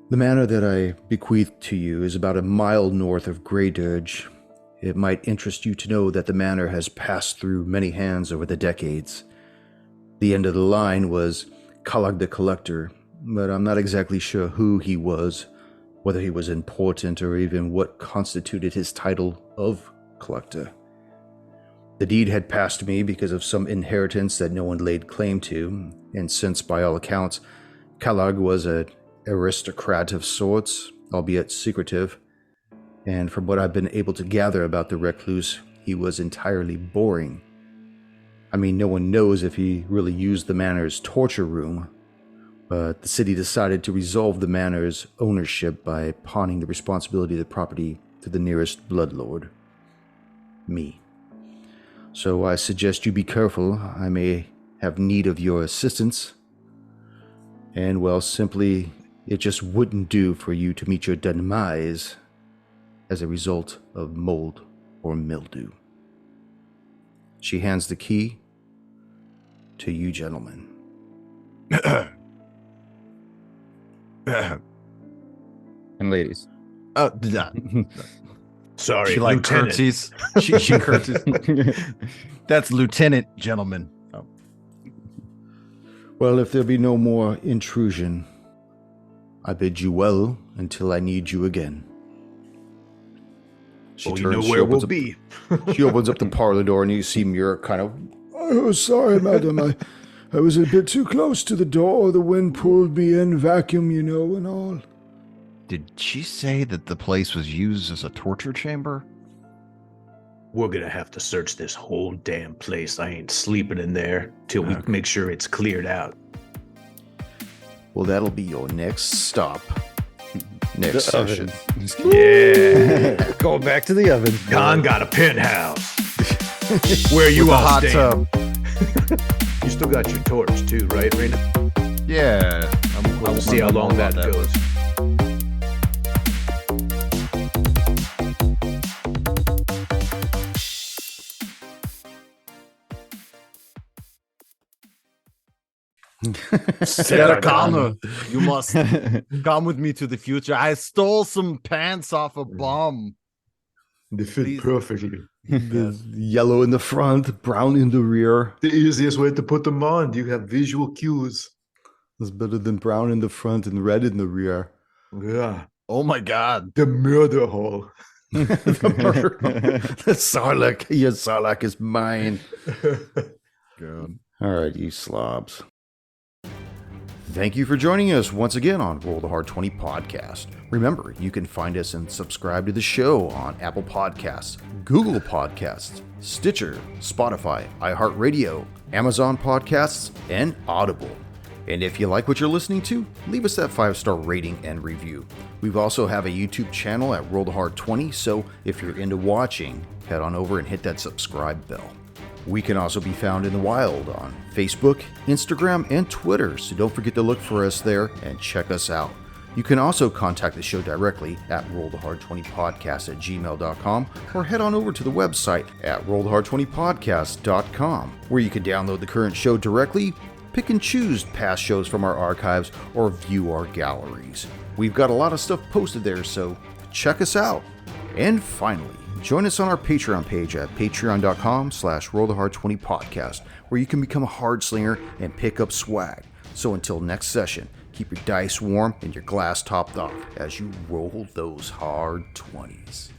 The manor that I bequeath to you is about a mile north of Grey Dirge. It might interest you to know that the manor has passed through many hands over the decades. The end of the line was Kalag the Collector, but I'm not exactly sure who he was, whether he was important or even what constituted his title of Collector. The deed had passed me because of some inheritance that no one laid claim to, and since by all accounts, Kalag was an aristocrat of sorts, albeit secretive, and from what I've been able to gather about the recluse, he was entirely boring. I mean, no one knows if he really used the manor's torture room, but the city decided to resolve the manor's ownership by pawning the responsibility of the property to the nearest bloodlord. Me. So I suggest you be careful. I may have need of your assistance. And, well, simply, it just wouldn't do for you to meet your demise as a result of mold or mildew. She hands the key to you gentlemen. And ladies. Sorry, She like Lieutenant. curtsies. She curtsies. That's Lieutenant, gentlemen. Oh. Well, if there be no more intrusion, I bid you well until I need you again. She You know where we'll be. She opens up the parlor door and you see Muir kind of, "Oh, sorry, madam. I was a bit too close to the door. The wind pulled me in, vacuum, and all." Did she say that the place was used as a torture chamber? We're gonna have to search this whole damn place. I ain't sleeping in there till we make sure it's cleared out. Well, that'll be your next stop. Next session. Yeah. Going back to the ovens. Khan got a penthouse. Where you With a all hot staying? tub. You still got your torch too, right, Raina? Yeah. We'll see how long that goes. Sarah Connor, you must come with me to the future. I stole some pants off a bum. They fit Please. perfectly. The yellow in the front, brown in the rear. The easiest way to put them on. You have visual cues. It's better than brown in the front and red in the rear. Yeah. Oh my god. The murder hole. The Sarlacc. Your Sarlacc is mine. God. All right, you slobs. Thank you for joining us once again on Roll the Hard 20 podcast. Remember, you can find us and subscribe to the show on Apple Podcasts, Google Podcasts, Stitcher, Spotify, iHeart Radio, Amazon Podcasts, and Audible. And if you like what you're listening to, leave us that 5-star rating and review. We also have a YouTube channel at Roll the Hard 20, so if you're into watching, head on over and hit that subscribe bell. We can also be found in the wild on Facebook, Instagram, and Twitter, so don't forget to look for us there and check us out. You can also contact the show directly at rollthehard20podcast@gmail.com or head on over to the website at rollthehard20podcast.com, where you can download the current show directly, pick and choose past shows from our archives, or view our galleries. We've got a lot of stuff posted there, so check us out. And finally, join us on our Patreon page at patreon.com/rollthehard20podcast, where you can become a hard slinger and pick up swag. So until next session, keep your dice warm and your glass topped off as you roll those hard 20s.